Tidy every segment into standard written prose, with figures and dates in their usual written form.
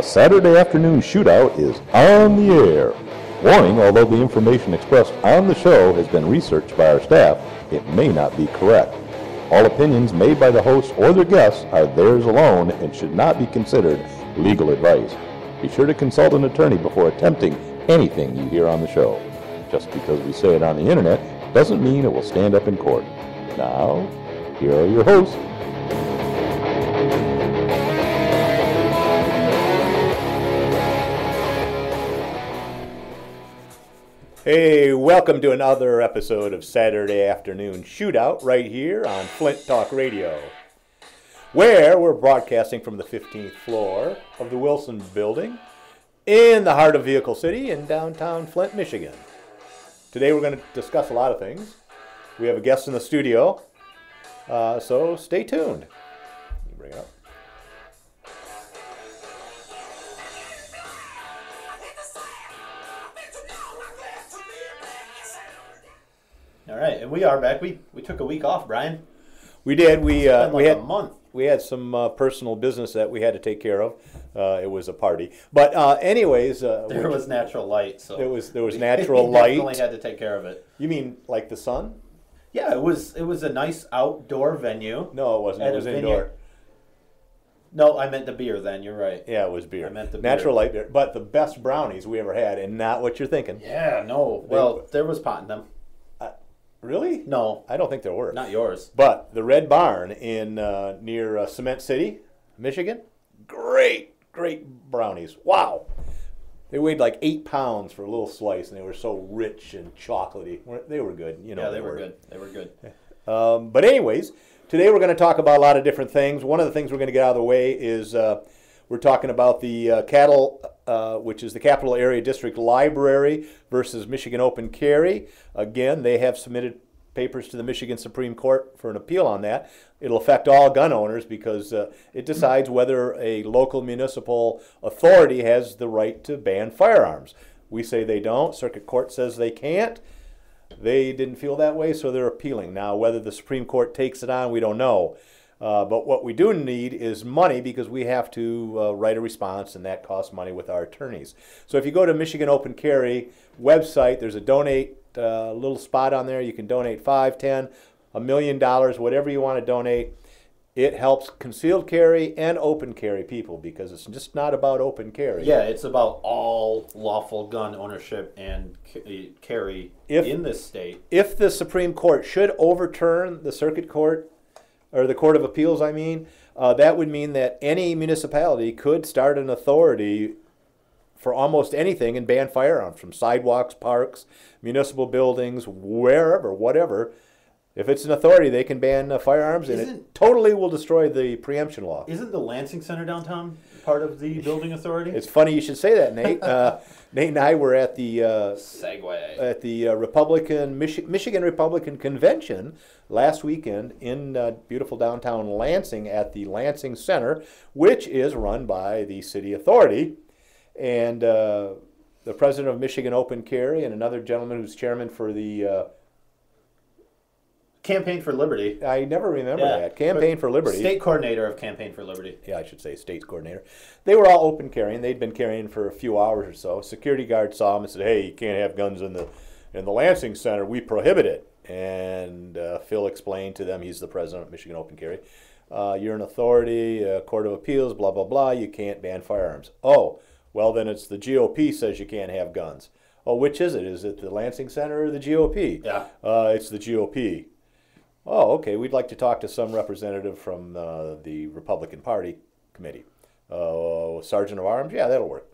Saturday afternoon shootout is on the air. Warning, although the information expressed on the show has been researched by our staff, it may not be correct. All opinions made by the hosts or their guests are theirs alone and should not be considered legal advice. Be sure to consult an attorney before attempting anything you hear on the show. Just because we say it on the internet doesn't mean it will stand up in court. Now, here are your hosts. Hey, welcome to another episode of Saturday Afternoon Shootout right here on Flint Talk Radio, where we're broadcasting from the 15th floor of the Wilson Building in the heart of Vehicle City in downtown Flint, Michigan. Today we're going to discuss a lot of things. We have a guest in the studio, so stay tuned. Let me bring it up. All right, and we are back. We took a week off, Brian. We did. We had a month. We had some personal business that we had to take care of. It was a party, but anyways, there was natural light, so there was natural light. Definitely had to take care of it. You mean like the sun? Yeah, it was a nice outdoor venue. No, it wasn't. It was indoor. No, I meant the beer. Then you're right. Yeah, it was beer. I meant the beer. Natural light beer, but the best brownies we ever had, and not what you're thinking. Yeah, no. Well, there was pot in them. Really? No, I don't think there were. not yours. But the Red Barn in near Cement City, Michigan, great brownies. Wow. They weighed like 8 pounds for a little slice, and they were so rich and chocolatey. They were good. You know, Yeah, they were good. They were good. But anyways, today we're going to talk about a lot of different things. One of the things we're going to get out of the way is we're talking about the cattle, which is the Capital Area District Library versus Michigan Open Carry. Again, they have submitted papers to the Michigan Supreme Court for an appeal on that. It'll affect all gun owners because it decides whether a local municipal authority has the right to ban firearms. We say they don't. Circuit Court says they can't. They didn't feel that way, so they're appealing. Now, whether the Supreme Court takes it on, we don't know. But what we do need is money because we have to write a response, and that costs money with our attorneys. So if you go to Michigan Open Carry website, there's a donate little spot on there. You can donate $5, $10, $1 million, whatever you want to donate. It helps concealed carry and open carry people because it's just not about open carry. Yeah, it's about all lawful gun ownership and carry in this state. If the Supreme Court should overturn the Circuit Court, or the Court of Appeals, I mean, that would mean that any municipality could start an authority for almost anything and ban firearms from sidewalks, parks, municipal buildings, wherever, whatever. If it's an authority, they can ban firearms, and it totally will destroy the preemption law. Isn't the Lansing Center downtown part of the building authority? It's funny you should say that, Nate. Nate and I were at the Michigan Republican Convention last weekend in beautiful downtown Lansing at the Lansing Center, which is run by the city authority. And the president of Michigan Open Carry and another gentleman who's chairman for the Campaign for Liberty. I never remember that. Campaign for Liberty. State coordinator of Campaign for Liberty. Yeah, I should say state's coordinator. They were all open carrying. They'd been carrying for a few hours or so. Security guard saw them and said, "Hey, you can't have guns in the Lansing Center. We prohibit it." And Phil explained to them, he's the president of Michigan Open Carry, you're an authority, Court of Appeals, blah, blah, blah. You can't ban firearms. Oh, well, then it's the GOP says you can't have guns. Oh, which is it? Is it the Lansing Center or the GOP? Yeah. It's the GOP. Oh, okay, we'd like to talk to some representative from the Republican Party committee. Sergeant of Arms? Yeah, that'll work.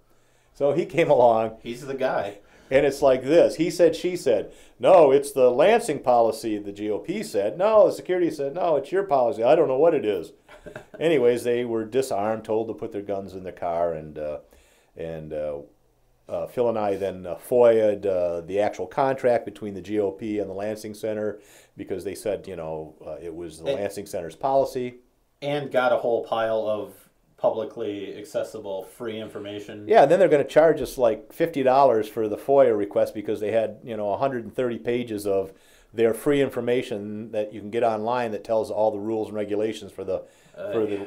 So he came along. He's the guy. And it's like this. He said, she said. No, it's the Lansing policy, the GOP said. No, the security said, no, it's your policy. I don't know what it is. Anyways, they were disarmed, told to put their guns in their car, and Phil and I then FOIA'd the actual contract between the GOP and the Lansing Center because they said, it was the Lansing Center's policy. And got a whole pile of publicly accessible free information. Yeah, and then they're going to charge us like $50 for the FOIA request because they had, 130 pages of their free information that you can get online that tells all the rules and regulations for the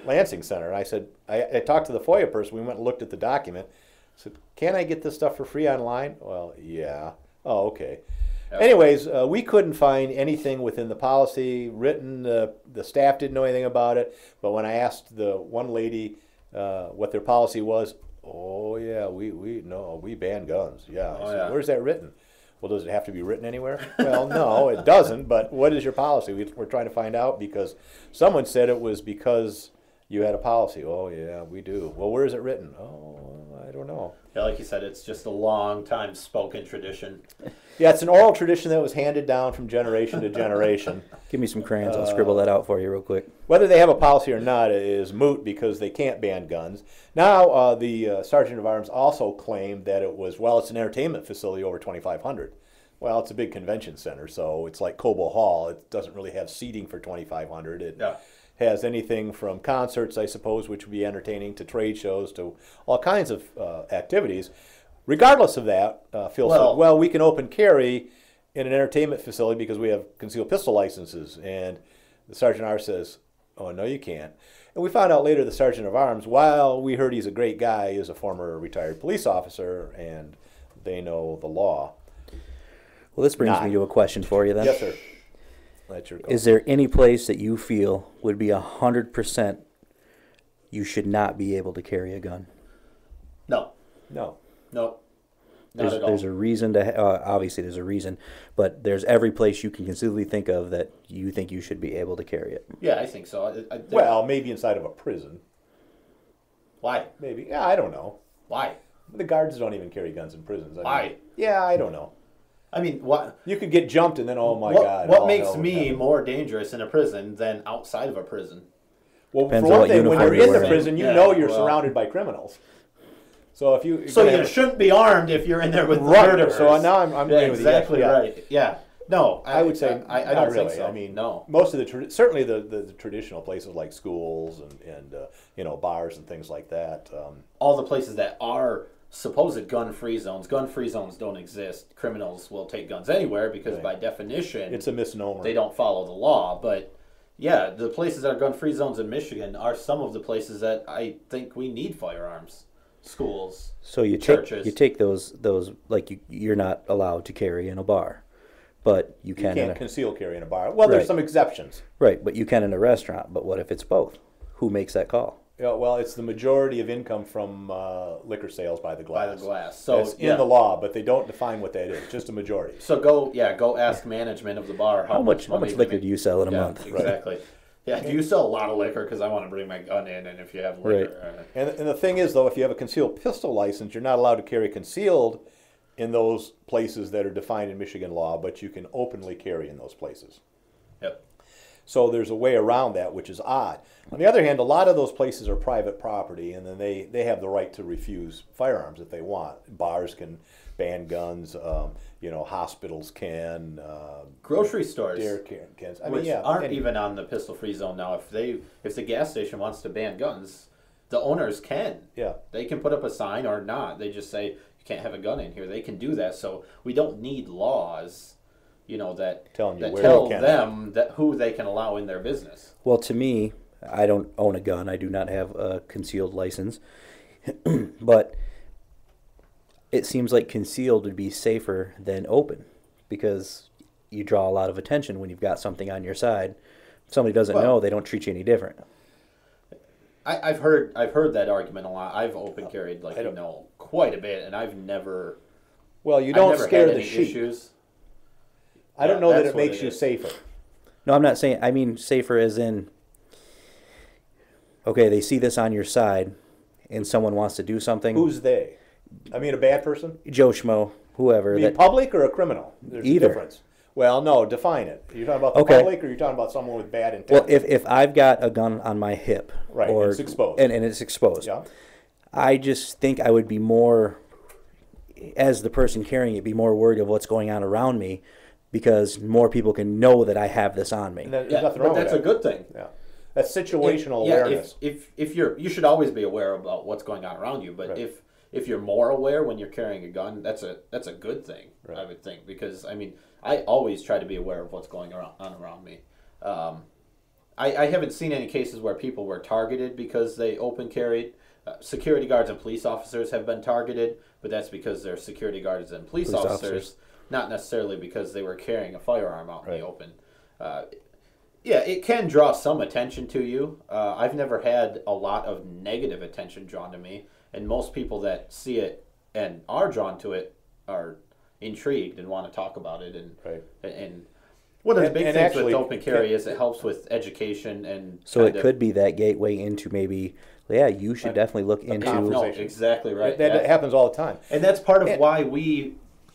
Lansing Center. And I said, I talked to the FOIA person. We went and looked at the document. I said, can I get this stuff for free online? Well, yeah. Oh, okay. Yep. Anyways, we couldn't find anything within the policy written. The staff didn't know anything about it. But when I asked the one lady what their policy was, oh yeah, we ban guns. Yeah. I said, where's that written? Well, does it have to be written anywhere? Well, no, it doesn't. But what is your policy? We're trying to find out because someone said it was because you had a policy. Oh yeah, we do. Well, where is it written? Oh, I don't know. Yeah, like you said, it's just a long time spoken tradition. Yeah, it's an oral tradition that was handed down from generation to generation. Give me some crayons. I'll scribble that out for you real quick. Whether they have a policy or not is moot because they can't ban guns. Now, the Sergeant of Arms also claimed that it was, well, it's an entertainment facility over 2,500. Well, it's a big convention center, so it's like Cobo Hall. It doesn't really have seating for 2,500. It has anything from concerts, I suppose, which would be entertaining, to trade shows, to all kinds of activities. Regardless of that, Phil said, well, we can open carry in an entertainment facility because we have concealed pistol licenses. And the Sergeant of Arms says, oh, no, you can't. And we found out later the Sergeant of Arms, while we heard he's a great guy, is a former retired police officer, and they know the law. Well, this brings me to a question for you then. Yes, sir. That's your call. Is there any place that you feel would be 100% you should not be able to carry a gun? No. No. Nope. Not at all. There's a reason to, obviously there's a reason, but there's every place you can conceivably think of that you think you should be able to carry it. Yeah, I think so. Well, maybe inside of a prison. Why? Maybe. Yeah, I don't know. Why? The guards don't even carry guns in prisons. Why? Yeah, I don't know. I mean, what? You could get jumped and then, oh my God. What makes me more dangerous in a prison than outside of a prison? Well, Depends for on one what thing, when uniform you're in you're the wearing. prison, you know you're surrounded by criminals. So if you shouldn't be armed if you're in there with right. murderers. So now I'm agreeing with you. Exactly right. Yeah. No, I would say I not don't really. think so. I mean, no. Most of the certainly the traditional places like schools and bars and things like that. All the places that are supposed gun-free zones don't exist. Criminals will take guns anywhere because by definition it's a misnomer. They don't follow the law. But yeah, the places that are gun-free zones in Michigan are some of the places that I think we need firearms. Schools. So you churches. take those like you're not allowed to carry in a bar, but you can. You can't conceal carry in a bar. Well, there's some exceptions. Right, but you can in a restaurant. But what if it's both? Who makes that call? Yeah, well, it's the majority of income from liquor sales by the glass. By the glass. So it's in the law, but they don't define what that is. Just a majority. So go ask management of the bar how much liquor do you sell in a month? Exactly. Right. Yeah, do you sell a lot of liquor? Because I want to bring my gun in, and if you have liquor. Right. And the thing is, though, if you have a concealed pistol license, you're not allowed to carry concealed in those places that are defined in Michigan law, but you can openly carry in those places. Yep. So there's a way around that, which is odd. On the other hand, a lot of those places are private property, and then they have the right to refuse firearms if they want. Bars can ban guns. Hospitals can. Grocery stores. Cans. Aren't even on the pistol-free zone now. If the gas station wants to ban guns, the owners can. Yeah. They can put up a sign or not. They just say you can't have a gun in here. They can do that. So we don't need laws, that tell them that who they can allow in their business. Well, to me, I don't own a gun. I do not have a concealed license, but it seems like concealed would be safer than open because you draw a lot of attention when you've got something on your side. If somebody doesn't know, they don't treat you any different. I've heard that argument a lot. I've open carried quite a bit, and I've never. Well, you don't scare the sheep. Issues. I don't know that it makes you safer. No, I'm not saying. I mean safer as in. Okay, they see this on your side, and someone wants to do something. Who's they? I mean, a bad person? Joe Schmo, whoever. You mean public or a criminal? There's either. A difference. Well, no, define it. Are you talking about the public, or are you talking about someone with bad intent? Well, if I've got a gun on my hip, right, or it's exposed, and it's exposed, yeah. I just think I would be more, as the person carrying it, be more worried of what's going on around me, because more people can know that I have this on me. And there's nothing wrong with that. That's a good thing. Yeah. That's situational awareness. If you should always be aware about what's going on around you, but right. if you're more aware when you're carrying a gun, that's a good thing, right. I would think, because I mean, I always try to be aware of what's going on around me. I haven't seen any cases where people were targeted because they open carried. Security guards and police officers have been targeted, but that's because they're security guards and police officers, not necessarily because they were carrying a firearm out in the open. Yeah, it can draw some attention to you. I've never had a lot of negative attention drawn to me, and most people that see it and are drawn to it are intrigued and want to talk about it. And one of the big things with open carry is it helps with education, and so it could be that gateway into maybe. Yeah, you should definitely look into. No, exactly right. That happens all the time, and that's part of why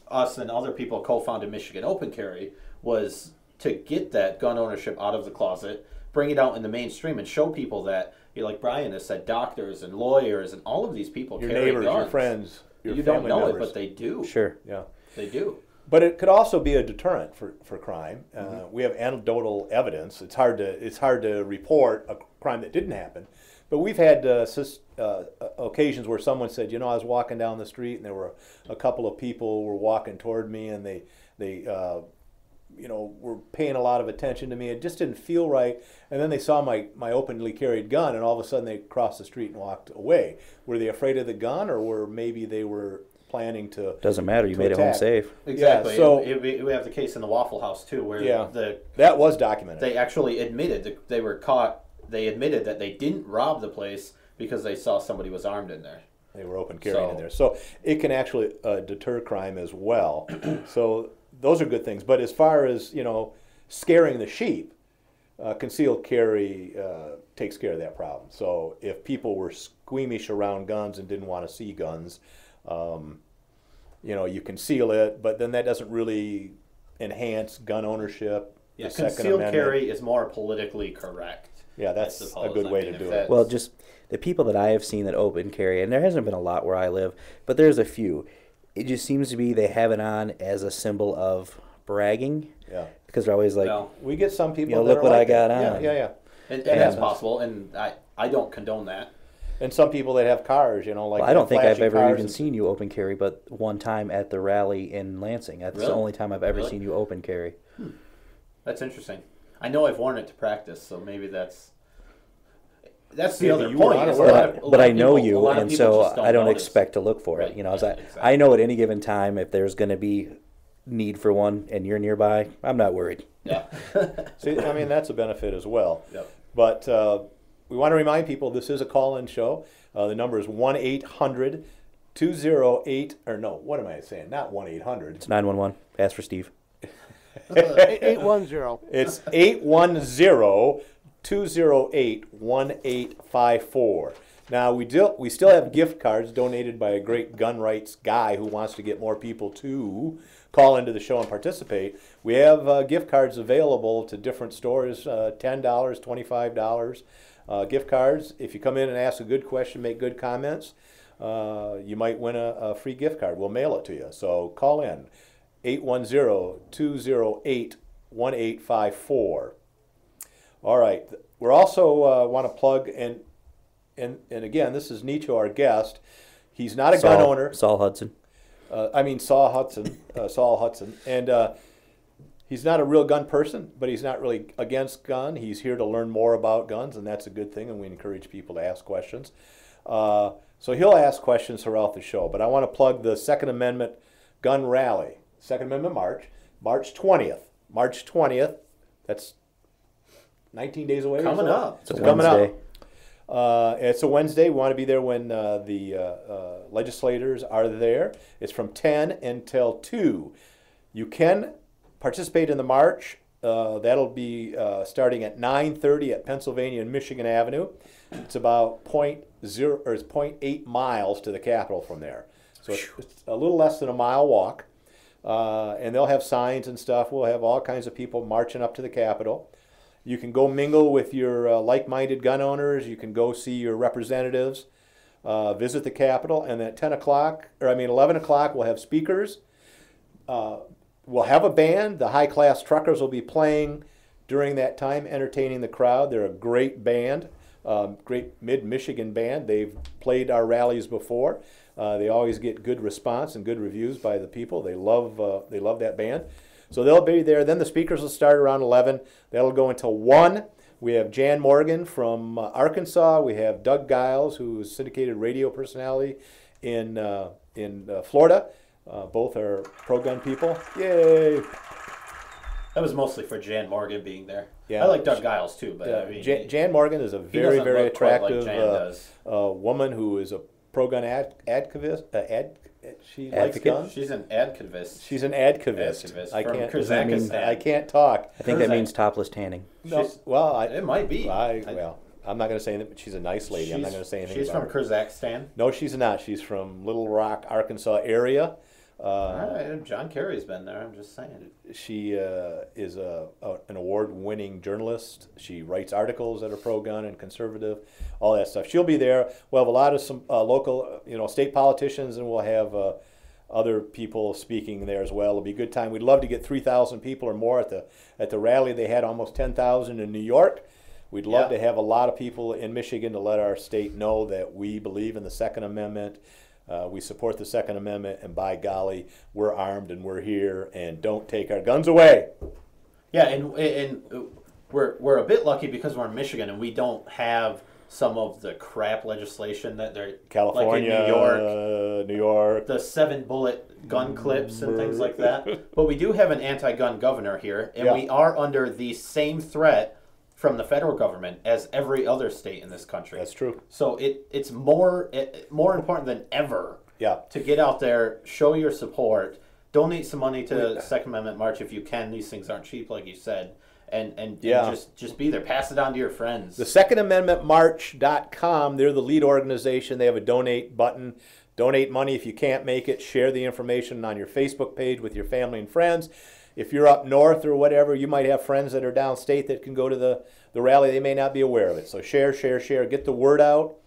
us and other people co-founded Michigan Open Carry, was to get that gun ownership out of the closet, bring it out in the mainstream, and show people that, like Brian has said, doctors and lawyers and all of these people your carry neighbors, guns. your friends, your you family don't know members. it, but they do. Sure. Yeah. They do. But it could also be a deterrent for crime. We have anecdotal evidence. It's hard to report a crime that didn't happen. But we've had occasions where someone said, I was walking down the street and there were a couple of people were walking toward me, and they were paying a lot of attention to me. It just didn't feel right. And then they saw my openly carried gun, and all of a sudden they crossed the street and walked away. Were they afraid of the gun, or were maybe they were planning to? Doesn't matter. You made it home safe. Exactly. Yeah, so we have the case in the Waffle House too, where that was documented. They actually admitted that they were caught. They admitted that they didn't rob the place because they saw somebody was armed in there. They were open carrying in there. So it can actually deter crime as well. So those are good things. But as far as, scaring the sheep, concealed carry takes care of that problem. So if people were squeamish around guns and didn't want to see guns, you conceal it, but then that doesn't really enhance gun ownership. Yeah, concealed carry is more politically correct. Yeah, that's a good way to do it. Well, just the people that I have seen that open carry, and there hasn't been a lot where I live, but there's a few. It just seems to be they have it on as a symbol of bragging. Yeah. Because they're always like, we get some people that look are what like I got that. on. Yeah. And that's possible, and I don't condone that. And some people that have cars, like well, I don't think I've ever even and seen you open carry, but one time at the rally in Lansing. That's the only time I've ever seen you open carry. That's interesting. I know I've worn it to practice, so maybe that's the other point. But I know you, and so I don't expect to look for it. Exactly. I know at any given time if there's going to be need for one and you're nearby, I'm not worried. Yeah. See, that's a benefit as well. Yep. But we want to remind people this is a call-in show. The number is 1-800-208, or no, what am I saying? Not 1-800. It's 911. Ask for Steve. 810. It's 810-208-1854. Now, we still have gift cards donated by a great gun rights guy who wants to get more people to call into the show and participate. We have gift cards available to different stores, $10, $25 gift cards. If you come in and ask a good question, make good comments, you might win a free gift card. We'll mail it to you. So call in, 810-208-1854. All right. We're also want to plug, and again, this is Nicho, our guest. He's not a gun owner. Saul Hudson. Saul Hudson. And he's not a real gun person, but he's not really against gun. He's here to learn more about guns, and that's a good thing, and we encourage people to ask questions. So he'll ask questions throughout the show. But I want to plug the Second Amendment Gun Rally. Second Amendment March, March 20th. March 20th. That's 19 days away. Coming up. It's coming up. It's a Wednesday. We want to be there when the legislators are there. It's from 10 until 2. You can participate in the march. That'll be starting at 9:30 at Pennsylvania and Michigan Avenue. It's about 0.8 miles to the Capitol from there. So it's a little less than a mile walk. And they'll have signs and stuff. We'll have all kinds of people marching up to the Capitol. You can go mingle with your like-minded gun owners. You can go see your representatives, visit the Capitol, and at 11 o'clock, we'll have speakers. We'll have a band. The high-class truckers will be playing during that time, entertaining the crowd. They're a great band, great mid-Michigan band. They've played our rallies before. They always get good response and good reviews by the people. They love that band. So they'll be there. Then the speakers will start around 11. That'll go until 1. We have Jan Morgan from Arkansas. We have Doug Giles, who is syndicated radio personality in Florida. Both are pro-gun people. Yay! That was mostly for Jan Morgan being there. Yeah. I like Doug Giles too, but I mean, Jan Morgan is a very, doesn't very look quite like attractive Jan does. woman who is a pro-gun activist. She likes Advocate? guns. She's an advocist. She's an advocist. Advocist I from can't. Kazakhstan. I can't talk. I think that means topless tanning. No, well, It might be. well, I'm not going to say anything, but she's a nice lady. I'm not going to say anything She's about from her. Kazakhstan. No, she's not. She's from Little Rock, Arkansas area. All right, John Kerry's been there. I'm just saying. She is an award-winning journalist. She writes articles that are pro-gun and conservative, all that stuff. She'll be there. We'll have a lot of some local, state politicians, and we'll have other people speaking there as well. It'll be a good time. We'd love to get 3,000 people or more at the rally. They had almost 10,000 in New York. We'd love to have a lot of people in Michigan to let our state know that we believe in the Second Amendment. We support the Second Amendment, and by golly, we're armed and we're here, and don't take our guns away. Yeah, and we're a bit lucky because we're in Michigan and we don't have some of the crap legislation that they're California, like in New York, the 7-bullet gun clips and things like that. But we do have an anti-gun governor here, and we are under the same threat from the federal government as every other state in this country. That's true. So it's more important than ever to get out there, show your support, donate some money to the Second Amendment March if you can. These things aren't cheap, like you said. And just be there. Pass it on to your friends. The SecondAmendmentMarch.com, they're the lead organization. They have a donate button. Donate money if you can't make it. Share the information on your Facebook page with your family and friends. If you're up north or whatever, you might have friends that are downstate that can go to the rally. They may not be aware of it. So share. Get the word out.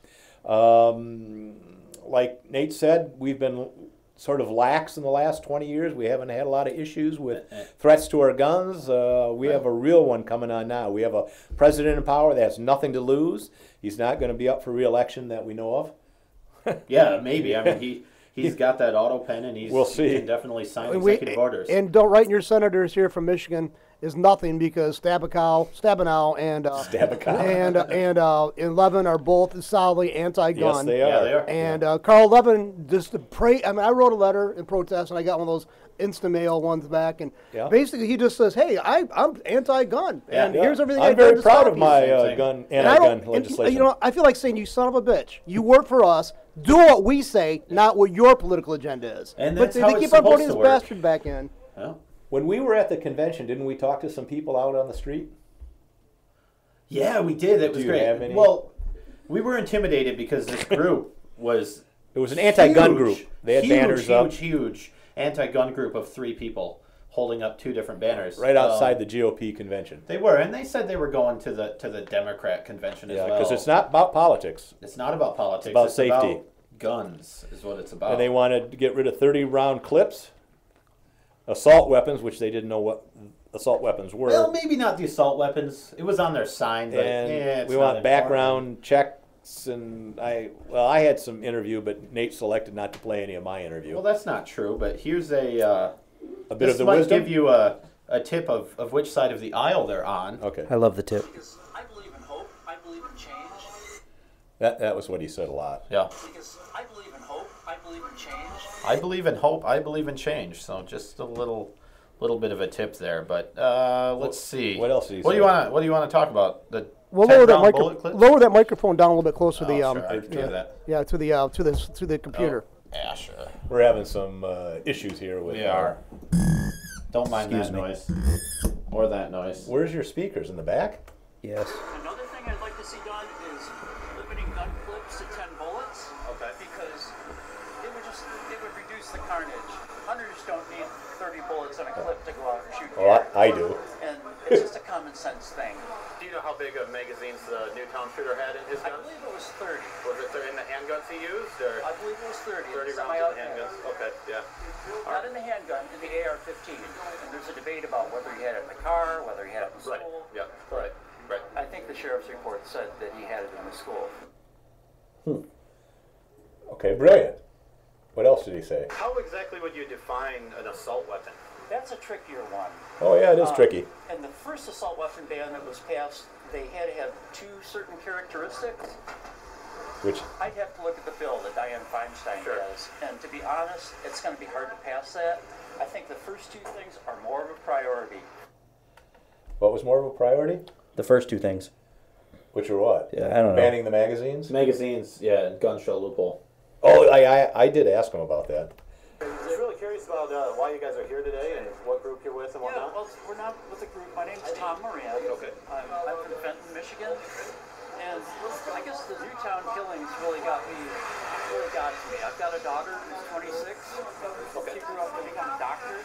Like Nate said, we've been sort of lax in the last 20 years. We haven't had a lot of issues with threats to our guns. We have a real one coming on now. We have a president in power that has nothing to lose. He's not going to be up for re-election that we know of. Yeah, maybe. I mean, he's got that auto pen, and he can definitely sign executive orders. And don't write in your senators here from Michigan is nothing because Stabenow and 11 are both solidly anti-gun. Yes, they are. Yeah, they are. And Carl Levin just to pray. I mean, I wrote a letter in protest, and I got one of those Instamail ones back, and basically he just says, "Hey, I'm anti-gun, and here's everything I'm I've done very to proud stop of you." my anti-gun And, legislation. I feel like saying, "You son of a bitch! You work for us. Do what we say, not what your political agenda is." And but that's how they it's keep on supposed voting to this work. bastard back in. Yeah. When we were at the convention, didn't we talk to some people out on the street? Yeah, we did. It was you great. have any? Well, we were intimidated because this group was It was an anti-gun huge, group. They had banners up huge anti-gun group of 3 people holding up 2 different banners right outside the GOP convention. They were, and they said they were going to the Democrat convention as well. Yeah, because it's not about politics. It's not about politics. It's about safety. About guns is what it's about. And they wanted to get rid of 30-round clips, assault weapons, which they didn't know what assault weapons were. Well, maybe not the assault weapons. It was on their sign, but And it's we not want important. background checks, and I had some interview, but Nate selected not to play any of my interview. Well, that's not true, but here's a bit this of the might wisdom. give you a tip of which side of the aisle they're on. Okay, I love the tip. Because I believe in hope. I believe in change. that was what he said a lot. Yeah. Because I believe in hope. I believe in change. I believe in hope. I believe in change. So just a little bit of a tip there. But let's see. What else did he What say? do you want to talk about? The Well, 10-round bullet clips? lower that microphone down a little bit closer to the Oh, sure, I can do that. to the computer. Yeah, sure. We're having some issues here with. We are. Don't mind Excuse that me. noise. Or that noise. Where's your speakers in the back? Yes. Another thing I'd like to see done is limiting gun clips to 10 bullets. Okay. Because it would reduce the carnage. Hunters don't need 30 bullets on a clip to go out and shoot Well, deer. I do. And it's just a common sense thing. Do you know how big of magazines the Newtown shooter had in his I guns? believe it was 30. Was it in the handguns he used, or I believe it was 30. 30 It's rounds in the handguns? Okay, yeah. Not in the handgun, in the AR-15. And there's a debate about whether he had it in the car, whether he had it in Right, school. yeah, right. I think the sheriff's report said that he had it in the school. Okay, brilliant. What else did he say? How exactly would you define an assault weapon? That's a trickier one. Oh yeah, it is tricky. And the first assault weapon ban that was passed, they had to have 2 certain characteristics. Which I'd have to look at the bill that Dianne Feinstein has. And to be honest, it's going to be hard to pass that. I think the first 2 things are more of a priority. what was more of a priority? The first 2 things. Which are what? Yeah, I don't know. Banning the magazines. Magazines, yeah, gun show loophole. Oh, I did ask him about that. I'm just really curious about why you guys are here today and what group you're with and Yeah, whatnot. well, we're not with a group. My name's Tom Moran. Okay. I'm from Fenton, Michigan. And I guess the Newtown killings really got to me. I've got a daughter who's 26. She grew up to become a doctor.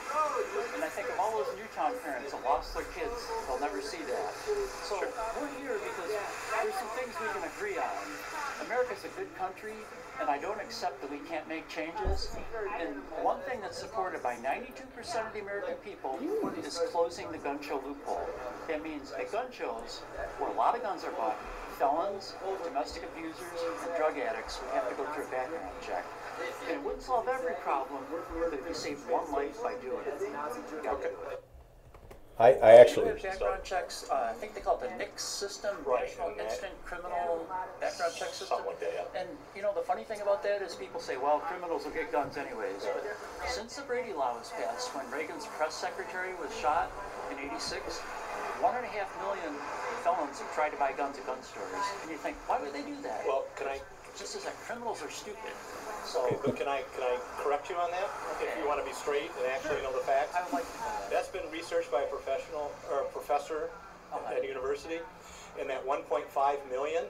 And I think of all those Newtown parents that lost their kids, they'll never see that. So we're here because there's some things we can agree on. America's a good country, and I don't accept that we can't make changes. And one thing that's supported by 92% of the American people is closing the gun show loophole. That means at gun shows, where a lot of guns are bought, felons, domestic abusers, and drug addicts would have to go through a background check. And it wouldn't solve every problem, but if you save one life by doing it, you got it. I actually. We have background checks. I think they call it the NICS system, National Instant Criminal Background Check System. Something like that, yeah. And you know, the funny thing about that is people say, well, criminals will get guns anyways. But since the Brady Law was passed, when Reagan's press secretary was shot in '86, 1.5 million felons have tried to buy guns at gun stores. And you think, why would they do that? Well, can I? Just as that criminals are stupid. So Okay, but can I correct you on that? If you want to be straight and actually know the facts. I would like to know that. That's been researched by a professional or a professor at a university, and that 1.5 million,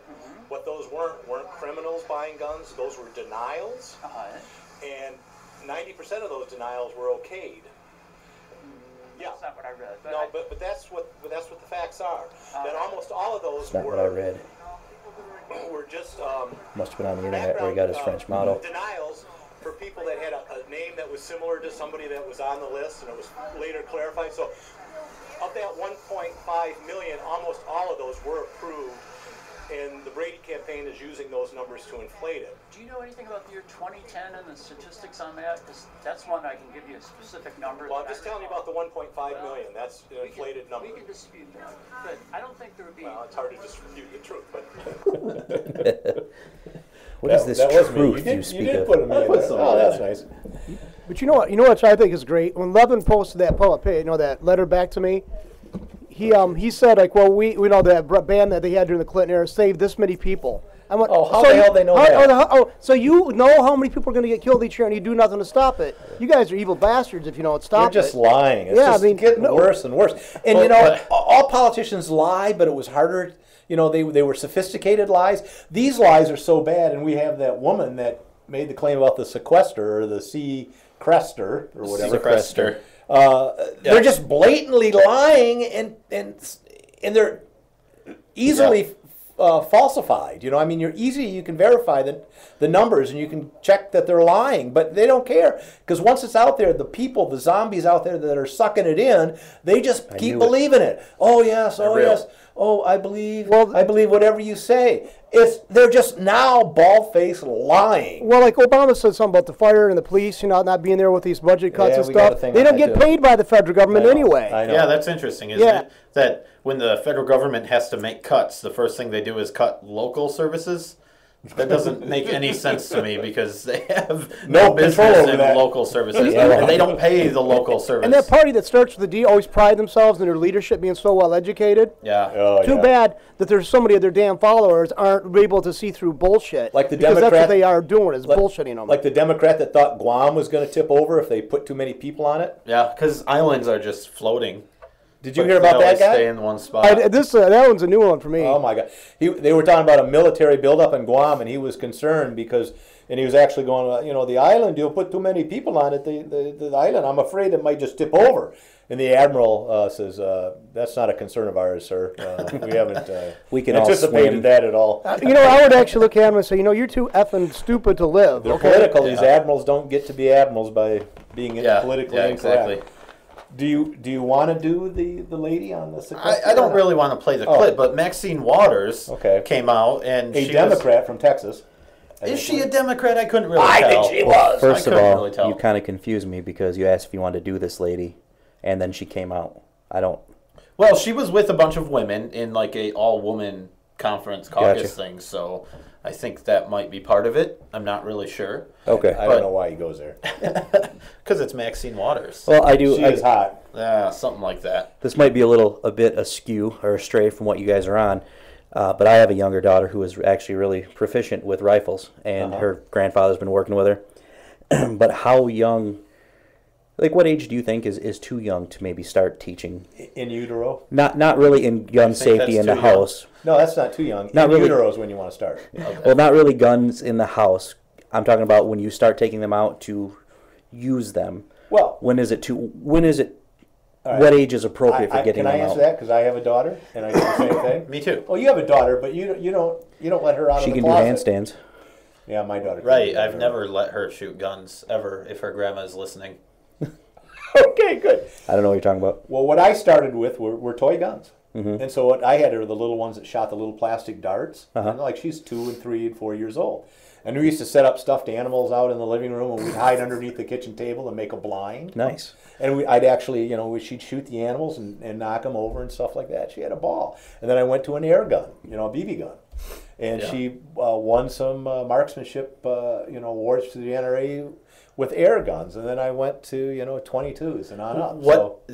what those weren't criminals buying guns. Those were denials, and 90% of those denials were okayed. Yeah. That's not what I read. But No, but that's what the facts are. That almost all of those That's not what I read. were just Must have been on the internet where he got his French model. denials for people that had a name that was similar to somebody that was on the list, and it was later clarified. So of that 1.5 million, almost all of those were approved, and the Brady campaign is using those numbers to inflate it. do you know anything about the year 2010 and the statistics on that? Because that's one I can give you a specific number. Well, I'm that just I telling you recall. about the 1.5 million. That's an We can- inflated number. We can dispute that, but I don't think there would be. Well, it's hard to dispute the truth, but What is this that was me. truth You you did, speak you did of? put him in put there. some Oh, in that's there. nice. But you know what? You know what I think is great. When Levin posted that public page, that letter back to me, he said like, well, we know that ban that they had during the Clinton era saved this many people. I went, Oh, how the hell they know that? So you know how many people are going to get killed each year, and you do nothing to stop it? You guys are evil bastards if you don't stop You're just it. lying. It's Yeah, I just mean, getting no. worse and worse. And Well, you know, but- all politicians lie, but it was harder. You know, they were sophisticated lies. These lies are so bad, and we have that woman that made the claim about the sequester or the sequester or whatever. Sequester. They're just blatantly lying, and they're easily falsified. You know, I mean, you can verify the numbers and you can check that they're lying, but they don't care because once it's out there, the zombies out there that are sucking it in, they just keep knew it. believing it. Oh yes, oh real. yes, oh I believe whatever you say. They're just now bald-faced lying. Well, like Obama said something about the fire and the police, not being there with these budget cuts Yeah, and we got a stuff. thing They on don't that, get too. paid by the federal government anyway. I know. Yeah, that's interesting, isn't Yeah. it? That when the federal government has to make cuts, the first thing they do is cut local services. That doesn't make any sense to me because they have No no business control over in that. local services, Yeah. and they don't pay the local service. And that party that starts with the D always pride themselves in their leadership being so well educated. Yeah. Oh, Too yeah. bad that there's so many of their damn followers aren't able to see through bullshit. Like the because that's what Democrat- they are doing is bullshitting them. Like the Democrat that thought Guam was going to tip over if they put too many people on it. Yeah, because islands are just floating. Did you But hear they about that always guy? Stay in one spot. That one's a new one for me. Oh my God! They were talking about a military buildup in Guam, and he was concerned because, and he was actually going, the island. You'll put too many people on it. The island. I'm afraid it might just tip over. And the admiral says, "That's not a concern of ours, sir. We haven't We can all anticipated swim." that at all." I would actually look at him and say, you're too effing stupid to live. They're okay? political. These admirals don't get to be admirals by being politically incorrect. exactly. Do you want to do the lady on the sequester? I don't really want to play the clip, but Maxine Waters Okay. came out and A she Democrat from Texas. Is she a Democrat? I couldn't really I tell. think she was. First of couldn't all, really tell. you kind of confused me because you asked if you wanted to do this lady, and then she came out. I don't. Well, she was with a bunch of women in like a all-woman conference caucus Gotcha. thing, so I think that might be part of it. I'm not really sure. Okay. I don't know why he goes there. Because it's Maxine Waters. Well, I do. She is hot. Something like that. This might be a bit askew or astray from what you guys are on, but I have a younger daughter who is actually really proficient with rifles, and her grandfather's been working with her. But how young, like what age do you think is too young to maybe start teaching? In utero? Not really in gun safety in that's the too young. house. No, that's not too young. Not In really. utero is when you want to start. Well, not really guns in the house. I'm talking about when you start taking them out to use them. Well, When is it what right. age is appropriate for getting can I them answer out? that? Because I have a daughter, and I do the same thing. Me too. Well, you have a daughter, but you don't let her out She of the can do closet. handstands. Yeah, my daughter. Right, can. I've never let her shoot guns, ever, if her grandma's listening. Okay, good. I don't know what you're talking about. Well, what I started with were toy guns. And so what I had are the little ones that shot the little plastic darts. And like she's 2 and 3 and 4 years old. And we used to set up stuffed animals out in the living room, and we'd hide underneath the kitchen table and make a blind. Nice. And I'd actually, she'd shoot the animals and knock them over and stuff like that. She had a ball. And then I went to an air gun, a BB gun. And she won some marksmanship, awards to the NRA with air guns. And then I went to, 22s and on up.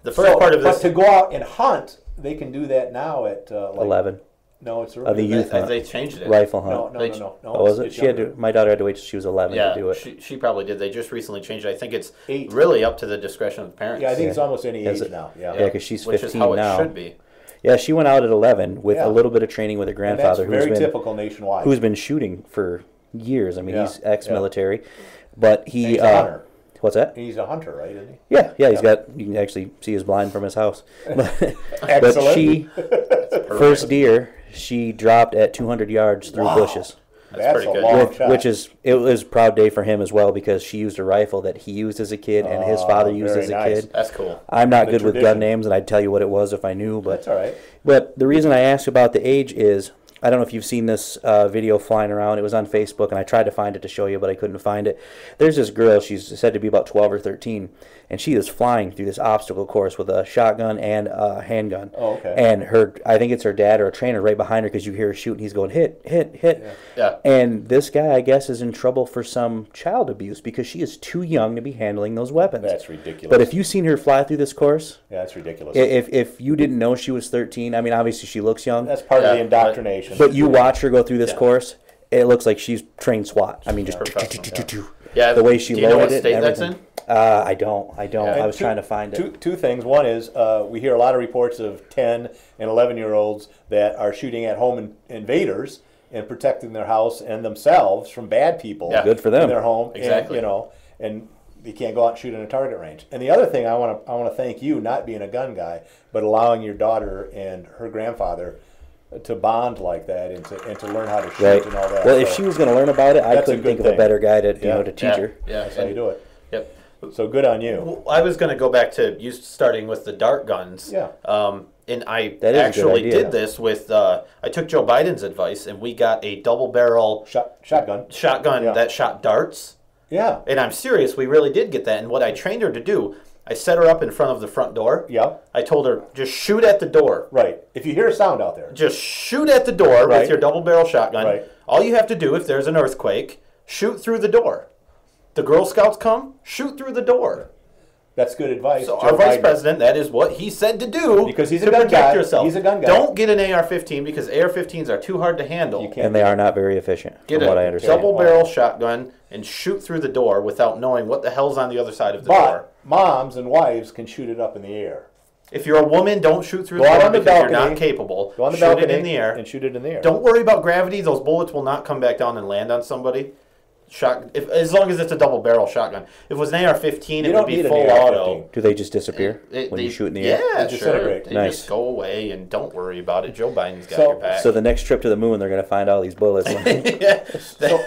The first part of this... But to go out and hunt, they can do that now at 11. No, it's The early. youth hunt. They changed it. Rifle hunt. No. Oh, was it? It's She had younger. to. My daughter had to wait till she was 11 Yeah, to do it. she probably did. They just recently changed it. I think it's 8. really up to the discretion of the parents. Yeah, I think it's almost any Is age it? now. Yeah, because she's Which 15 is how it now. should be. Yeah, she went out at 11 with Yeah. a little bit of training with her And grandfather, that's very typical nationwide. who's been shooting for years. I mean, Yeah, he's ex-military, but And he. he's a hunter. What's that? And he's a hunter, right? Isn't he? Yeah, he's got. You can actually see his blind from his house. But Excellent. she, first deer, she dropped at 200 yards through bushes. That's pretty a good. long shot. It was a proud day for him as well because she used a rifle that he used as a kid and his father used very as a nice. kid. That's cool. I'm not The good with gun tradition. names, and I'd tell you what it was if I knew. But That's all right. But the reason I asked about the age is I don't know if you've seen this video flying around. It was on Facebook, and I tried to find it to show you, but I couldn't find it. There's this girl. She's said to be about 12 or 13, and she is flying through this obstacle course with a shotgun and a handgun. Oh, okay. And I think it's her dad or a trainer right behind her because you hear her shoot, and he's going, hit, hit, hit. Yeah. And this guy, I guess, is in trouble for some child abuse because she is too young to be handling those weapons. That's ridiculous. But if you've seen her fly through this course, Yeah, that's ridiculous. if you didn't know she was 13, I mean, obviously she looks young. That's part of the Yeah, indoctrination. But you watch her go through this Yeah. course, it looks like she's trained SWAT. I mean, just Professional, Yeah, the way she do you know loaded what it. state and that's everything. in? I don't. And I was trying to find it. Two things. One is we hear a lot of reports of 10 and 11-year-olds that are shooting at home invaders and protecting their house and themselves from bad people. Yeah. Good for them. In their home. Exactly. And you can't go out and shoot in a target range. And the other thing I want to thank you, not being a gun guy, but allowing your daughter and her grandfather to bond like that and to learn how to shoot Right. and all that. Well, if So she was going to learn about it, I that's a couldn't good think of a thing. better guy to Yeah. to teach her. Yeah, that's how you do it. Yep. So good on you. Well, I was going to go back to you starting with the dart guns. Yeah. And I That is a good actually idea. did this with, I took Joe Biden's advice, and we got a double barrel Shotgun. shotgun Yeah. that shot darts. Yeah. And I'm serious, we really did get that. And what I trained her to do, I set her up in front of the front door. Yeah. I told her, just shoot at the door. Right. If you hear a sound out there. Just shoot at the door Right. with your double barrel shotgun. Right. All you have to do, if there's an earthquake, shoot through the door. The Girl Scouts come, shoot through the door. That's good advice. So Joe our vice Biden. president, that is what he said to do. Because he's a to gun protect guy. yourself. He's a gun guy. Don't get an AR-15 because AR-15s are too hard to handle. You can't. And they are not very efficient, Get from what I a understand. double barrel shotgun and shoot through the door without knowing what the hell's on the other side of the door. But moms and wives can shoot it up in the air. If you're a woman, don't shoot through Go the out door on the because you're balcony. not capable. Go on the shoot balcony it in the air. and shoot it in the air. Don't worry about gravity. Those bullets will not come back down and land on somebody. As long as it's a double barrel shotgun. If it was an AR-15, You it don't would be need an full AR-15. auto. Do they just disappear when They- you shoot in the air? Yeah, They sure. disintegrate. They Nice. just go away and don't worry about it. Joe Biden's got So- your back. So the next trip to the moon, they're going to find all these bullets. yeah.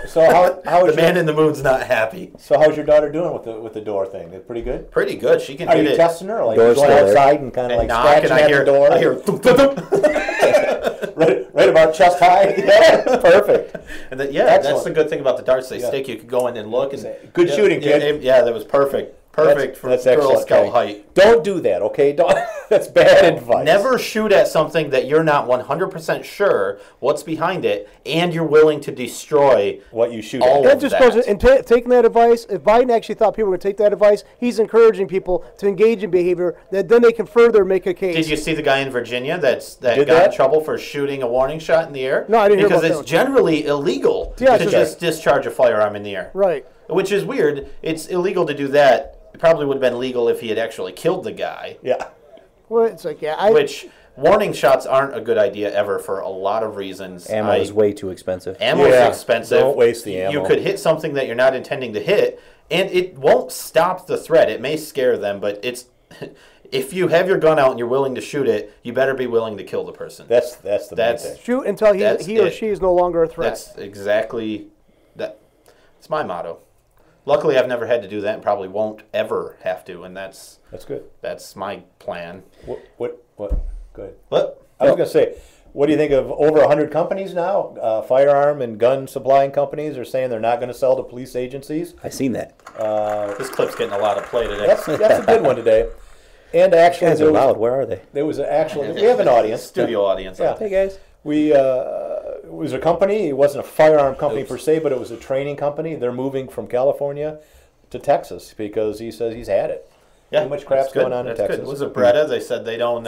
So how The is man in the moon's not happy. So how's your daughter doing with the door thing? It's pretty good. Pretty good. She can Are hit you it. testing her? Like Door's going still there. outside and kind of And like knock, scratching and at the door? I hear thump, thump, thump. right about chest high. Yeah, perfect. And that's the good thing about the darts they stick. You could go in and look. And good shooting, kid. Yeah, that was perfect. Perfect for Girl Scout height. Don't do that, okay? Don't. That's bad advice. Never shoot at something that you're not 100% sure what's behind it, and you're willing to destroy what you shoot all at. of That just that. goes in taking that advice. If Biden actually thought people were going to take that advice, he's encouraging people to engage in behavior that then they can further make a case. Did you see the guy in Virginia that Did got that? in trouble for shooting a warning shot in the air? No, I didn't hear because about that it's one. generally illegal Yeah, to it's just discharge a firearm in the air. Right. Which is weird. It's illegal to do that. It probably would have been legal if he had actually killed the guy. Yeah. Well, it's like, Which warning shots aren't a good idea ever for a lot of reasons. Ammo is way too expensive. Ammo is expensive. Don't waste the ammo. You could hit something that you're not intending to hit, and it won't stop the threat. It may scare them, but it's if you have your gun out and you're willing to shoot it, you better be willing to kill the person. That's the main thing. shoot until he or she is no longer a threat. That's exactly that. It's my motto. Luckily, I've never had to do that, and probably won't ever have to. And that's good. That's my plan. What? Good. What? I was going to say, what do you think of over 100 companies now? Firearm and gun supplying companies are saying they're not going to sell to police agencies. I seen that. This clip's getting a lot of play today. That's a good one today. And actually, Guys are loud. Where are they? There was actually we have an audience, Studio audience. Yeah. Hey guys. We it was a company. It wasn't a firearm company per se, but it was a training company. They're moving from California to Texas because he says he's had it. Yeah, Too much crap's going on in Texas. Good. Was it Breda? They said they don't.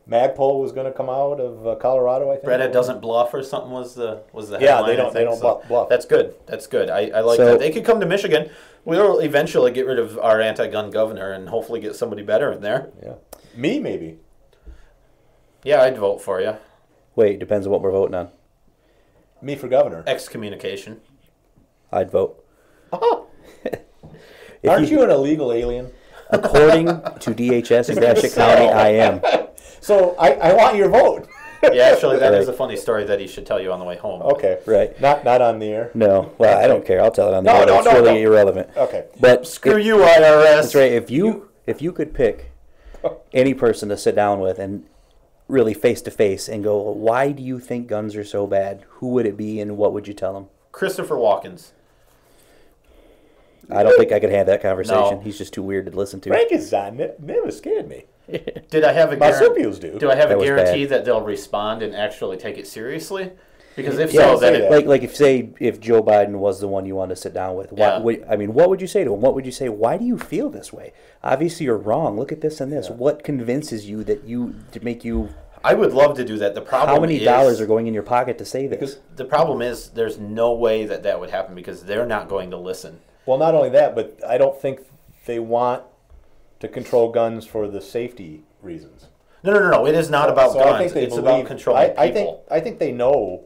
Magpul was going to come out of Colorado, I think. Breda doesn't bluff or something was the headline. Yeah, they I don't think. bluff. That's good. That's good. I like that. They could come to Michigan. We'll eventually get rid of our anti-gun governor and hopefully get somebody better in there. Yeah, me maybe. Yeah, I'd vote for you. Wait, depends on what we're voting on. Me for governor. Excommunication. I'd vote. Aren't you an illegal alien? According to DHS in Gratiot County, I am. So I want your vote. Yeah, actually, that is a funny story that he should tell you on the way home. Okay. Right. Not on the air. No. Well, I don't care. I'll tell it on the No, air. no, It's no, really no. irrelevant. Okay. But Screw you, IRS. That's right. If you could pick any person to sit down with and really face to face and go, why do you think guns are so bad? Who would it be, and what would you tell them? Christopher Walkens. I don't think I could have that conversation. No. He's just too weird to listen to. Frankenstein never scared me. Did I have a Marsupials do. Do I have That a was guarantee bad. that they'll respond and actually take it seriously? Because if Yeah, so, then say it, that. like if Joe Biden was the one you wanted to sit down with, Yeah. what would you say to him? What would you say? Why do you feel this way? Obviously, you're wrong. Look at this and this. What convinces you to make you? I would love to do that. The problem How many is, dollars are going in your pocket to say this? The problem is there's no way that would happen because they're not going to listen. Well, not only that, but I don't think they want to control guns for the safety reasons. No. It is not about So I guns. think they It's believe, about controlling people. I think they know.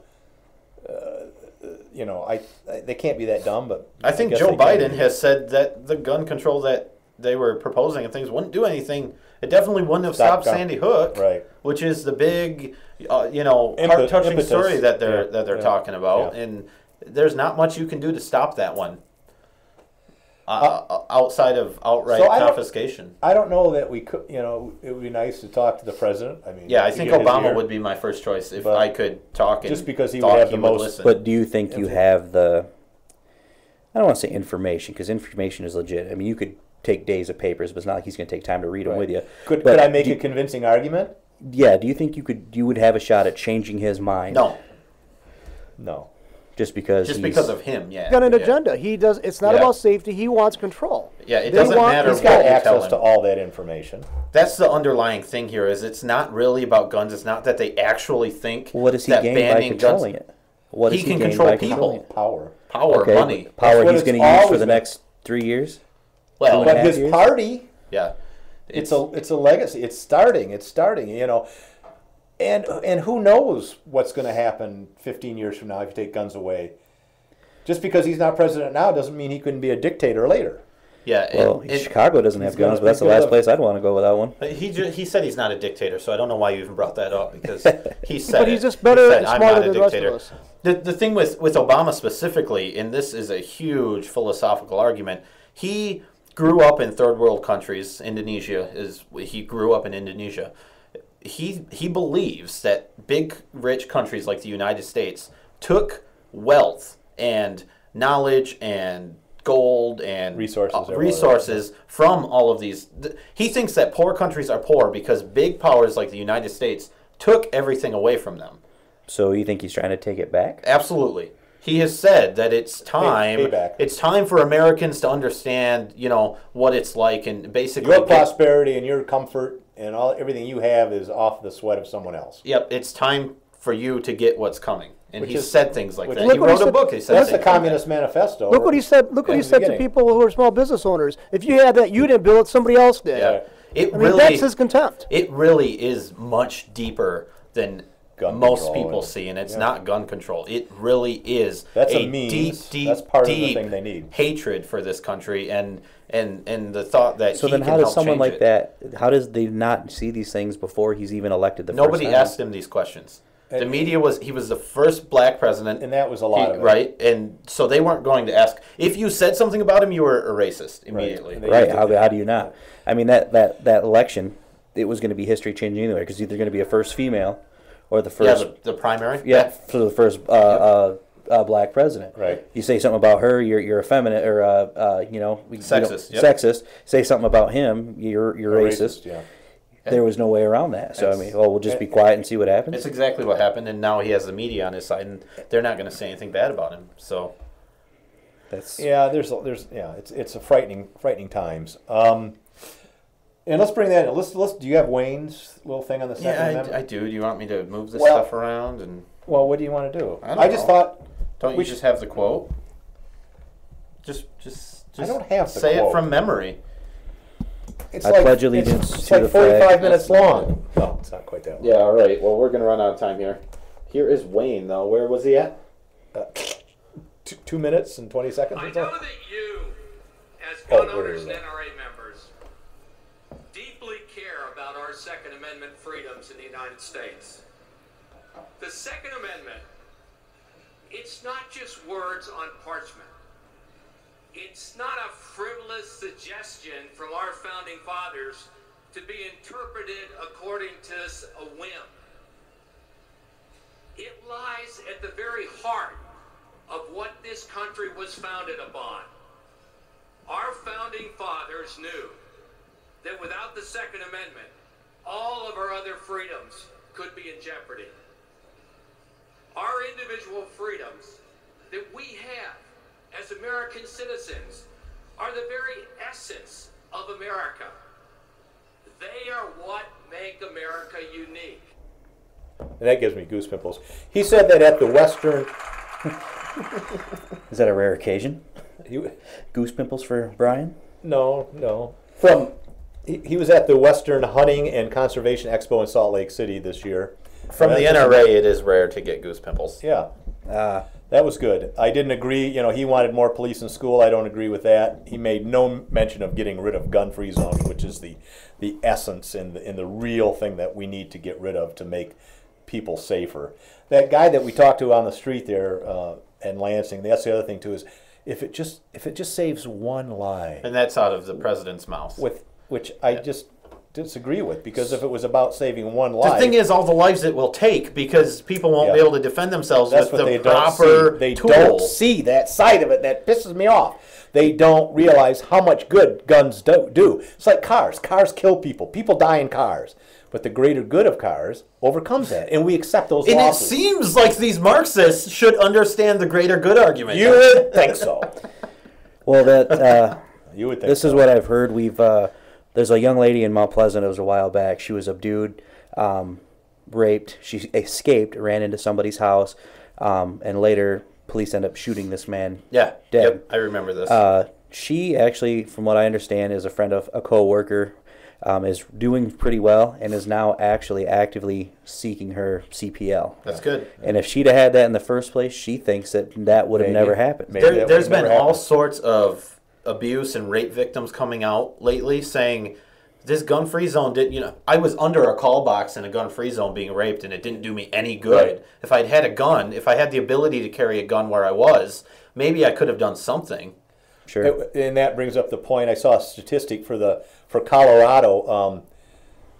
They can't be that dumb, but I think guess Joe they can. Biden has said that the gun control that they were proposing and things wouldn't do anything. It definitely wouldn't have Stop stopped gun. Sandy Hook, Right. which is the big, heart-touching Impetus. story that they're Yeah. talking about. Yeah. And there's not much you can do to stop that one outside of outright So I don't- confiscation. I don't know that we could. It would be nice to talk to the president. I mean, Yeah, I to think get his Obama ear. would be my first choice if But I could talk and just because he thought would have the most- listen. But do you think you have the? I don't want to say information because information is legit. I mean, you could take days of papers, but it's not like he's going to take time to read them Right. with you. Could But I make do- a convincing argument? Yeah. Do you think you would have a shot at changing his mind? no, No. Just because. just he's- because of him, yeah. He's got an Yeah. agenda. He does. It's not Yeah. about safety. He wants control. Yeah, it They doesn't want- matter He's what got you tell access him. to all that information. That's the underlying thing here. Is it's not really about guns. It's not that they actually think. What does he that gain by banning controlling guns, it? What He does can gain control by people. controlling it? Power. Power, Okay, money. but power That's what he's it's going to use for always the been. next 3 years. Well, and a But half his years? party, yeah, it's a legacy. It's starting. And who knows what's going to happen 15 years from now if you take guns away. Just because he's not president now doesn't mean he couldn't be a dictator later. yeah. Well, Chicago doesn't have he's gonna guns, but that's the speak last up. place I'd want to go without one. He said he's not a dictator, so I don't know why you even brought that up because he said. But he's it. just He better said, and "I'm smarter not a than the rest of dictator." us. The thing with Obama specifically, and this is a huge philosophical argument, he grew up in third world countries. He grew up in Indonesia. he believes that big rich countries like the United States took wealth and knowledge and gold and resources from all of these. He thinks that poor countries are poor because big powers like the United States took everything away from them. So you think he's trying to take it back? Absolutely. He has said that it's time. Payback. It's time for Americans to understand, what it's like, and basically your prosperity and your comfort and everything you have is off the sweat of someone else. Yep, it's time for you to get what's coming. And he said things like that. Look He what he wrote a said. book. He said That's the things like Communist that. Manifesto. Look what he said. Look what he said to people who are small business owners. If you had that, you didn't build it. Somebody else did. Yeah. That's his contempt. It really is much deeper than Gun most control people and- see, and it's not gun control. It really is That's a a means. deep, That's part of the deep thing they need. hatred for this country, and the thought that So he then can how does help someone change like it. that, how does they not see these things before he's even elected the Nobody first time? asked him these questions. The media he was the first black president. And that was a lot of it. Right? And so they weren't going to ask. If you said something about him, you were a racist immediately. Right. Right, how do you not? I mean, that election, it was going to be history changing anyway, because either going to be a first female or the first... Yeah, the primary. Yeah, for the first black president. Right. You say something about her, you're effeminate, or Sexist, yep. Sexist. Say something about him, you're racist. Yeah. There was no way around that. So I mean, we'll just be quiet and see what happens. It's exactly what happened, and now he has the media on his side, and they're not going to say anything bad about him. So That's it's a frightening times. And let's bring that in. Let's do you have Wayne's little thing on the Second Amendment? I do. Do you want me to move this Well- stuff around? And Well, what do you want to do? I don't just know. thought don't you just have the quote? Just I don't have the say quote. it from memory. it's I pledge allegiance it's to like the 45 flag. minutes long. No, it's not quite that long. Yeah. All right. Well, we're going to run out of time here. Here is Wayne, though. Where was he at? 2 minutes and 20 seconds. I or so? know that you, as gun where owners is and that? NRA members, deeply care about our Second Amendment freedoms in the United States. The Second Amendment, it's not just words on parchment. It's not a frivolous suggestion from our founding fathers to be interpreted according to a whim. It lies at the very heart of what this country was founded upon. Our founding fathers knew that without the Second Amendment, all of our other freedoms could be in jeopardy. Our individual freedoms that we have as American citizens are the very essence of America. They are what make America unique. And that gives me goose pimples. He said that at the Western. Is that a rare occasion? He, Goose pimples for Brian? no. He was at the Western Hunting and Conservation Expo in Salt Lake City this year. From the NRA, it is rare to get goose pimples. Yeah. That was good. I didn't agree. He wanted more police in school. I don't agree with that. He made no mention of getting rid of gun-free zones, which is the essence and the real thing that we need to get rid of to make people safer. That guy that we talked to on the street there in Lansing, that's the other thing too, is if it just saves one life, And that's out of the president's mouth. which I just disagree with, because if it was about saving one life, The thing is, all the lives it will take, because people won't be able to defend themselves that's with what they the don't proper see. They tools. don't see that side of it. That pisses me off. They don't realize how much good guns do. It's like cars. Cars kill people. People die in cars. But the greater good of cars overcomes that, and we accept those And it losses. seems like these Marxists should understand the greater good argument. You would think so. Well, that You would think this so. is what I've heard. There's a young lady in Mount Pleasant. It was a while back. She was abduced, raped. She escaped, ran into somebody's house, and later police end up shooting this man. Yeah, dead. Yep, I remember this. She actually, from what I understand, is a friend of a co-worker, is doing pretty well, and is now actually actively seeking her CPL. That's good. And if she'd have had that in the first place, she thinks that would have Maybe. never happened. Maybe. that There's would never been all happen. sorts of abuse and rape victims coming out lately saying this gun-free zone I was under a call box in a gun-free zone being raped, and it didn't do me any good. Right. If I'd had a gun, if I had the ability to carry a gun where I was, maybe I could have done something. Sure. And that brings up the point. I saw a statistic for Colorado.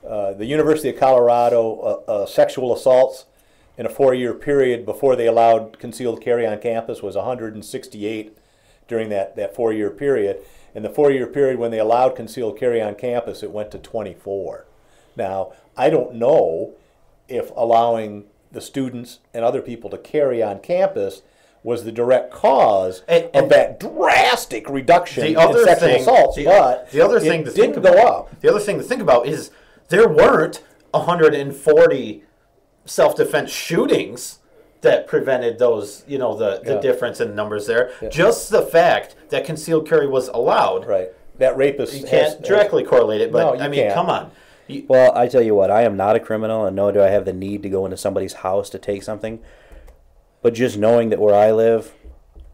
the University of Colorado sexual assaults in a 4-year period before they allowed concealed carry on campus was 168 during that 4-year period. In the 4-year period when they allowed concealed carry on campus, it went to 24. Now, I don't know if allowing the students and other people to carry on campus was the direct cause of that drastic reduction in sexual assaults, but the other thing it didn't go up. The other thing to think about is there weren't 140 self-defense shootings that prevented those, the difference in numbers there. Yeah. Just the fact that concealed carry was allowed. Right. That rapist. You can't directly correlate it, but no, I mean, come on. Well, I tell you what, I am not a criminal, and nor do I have the need to go into somebody's house to take something. But just knowing that where I live,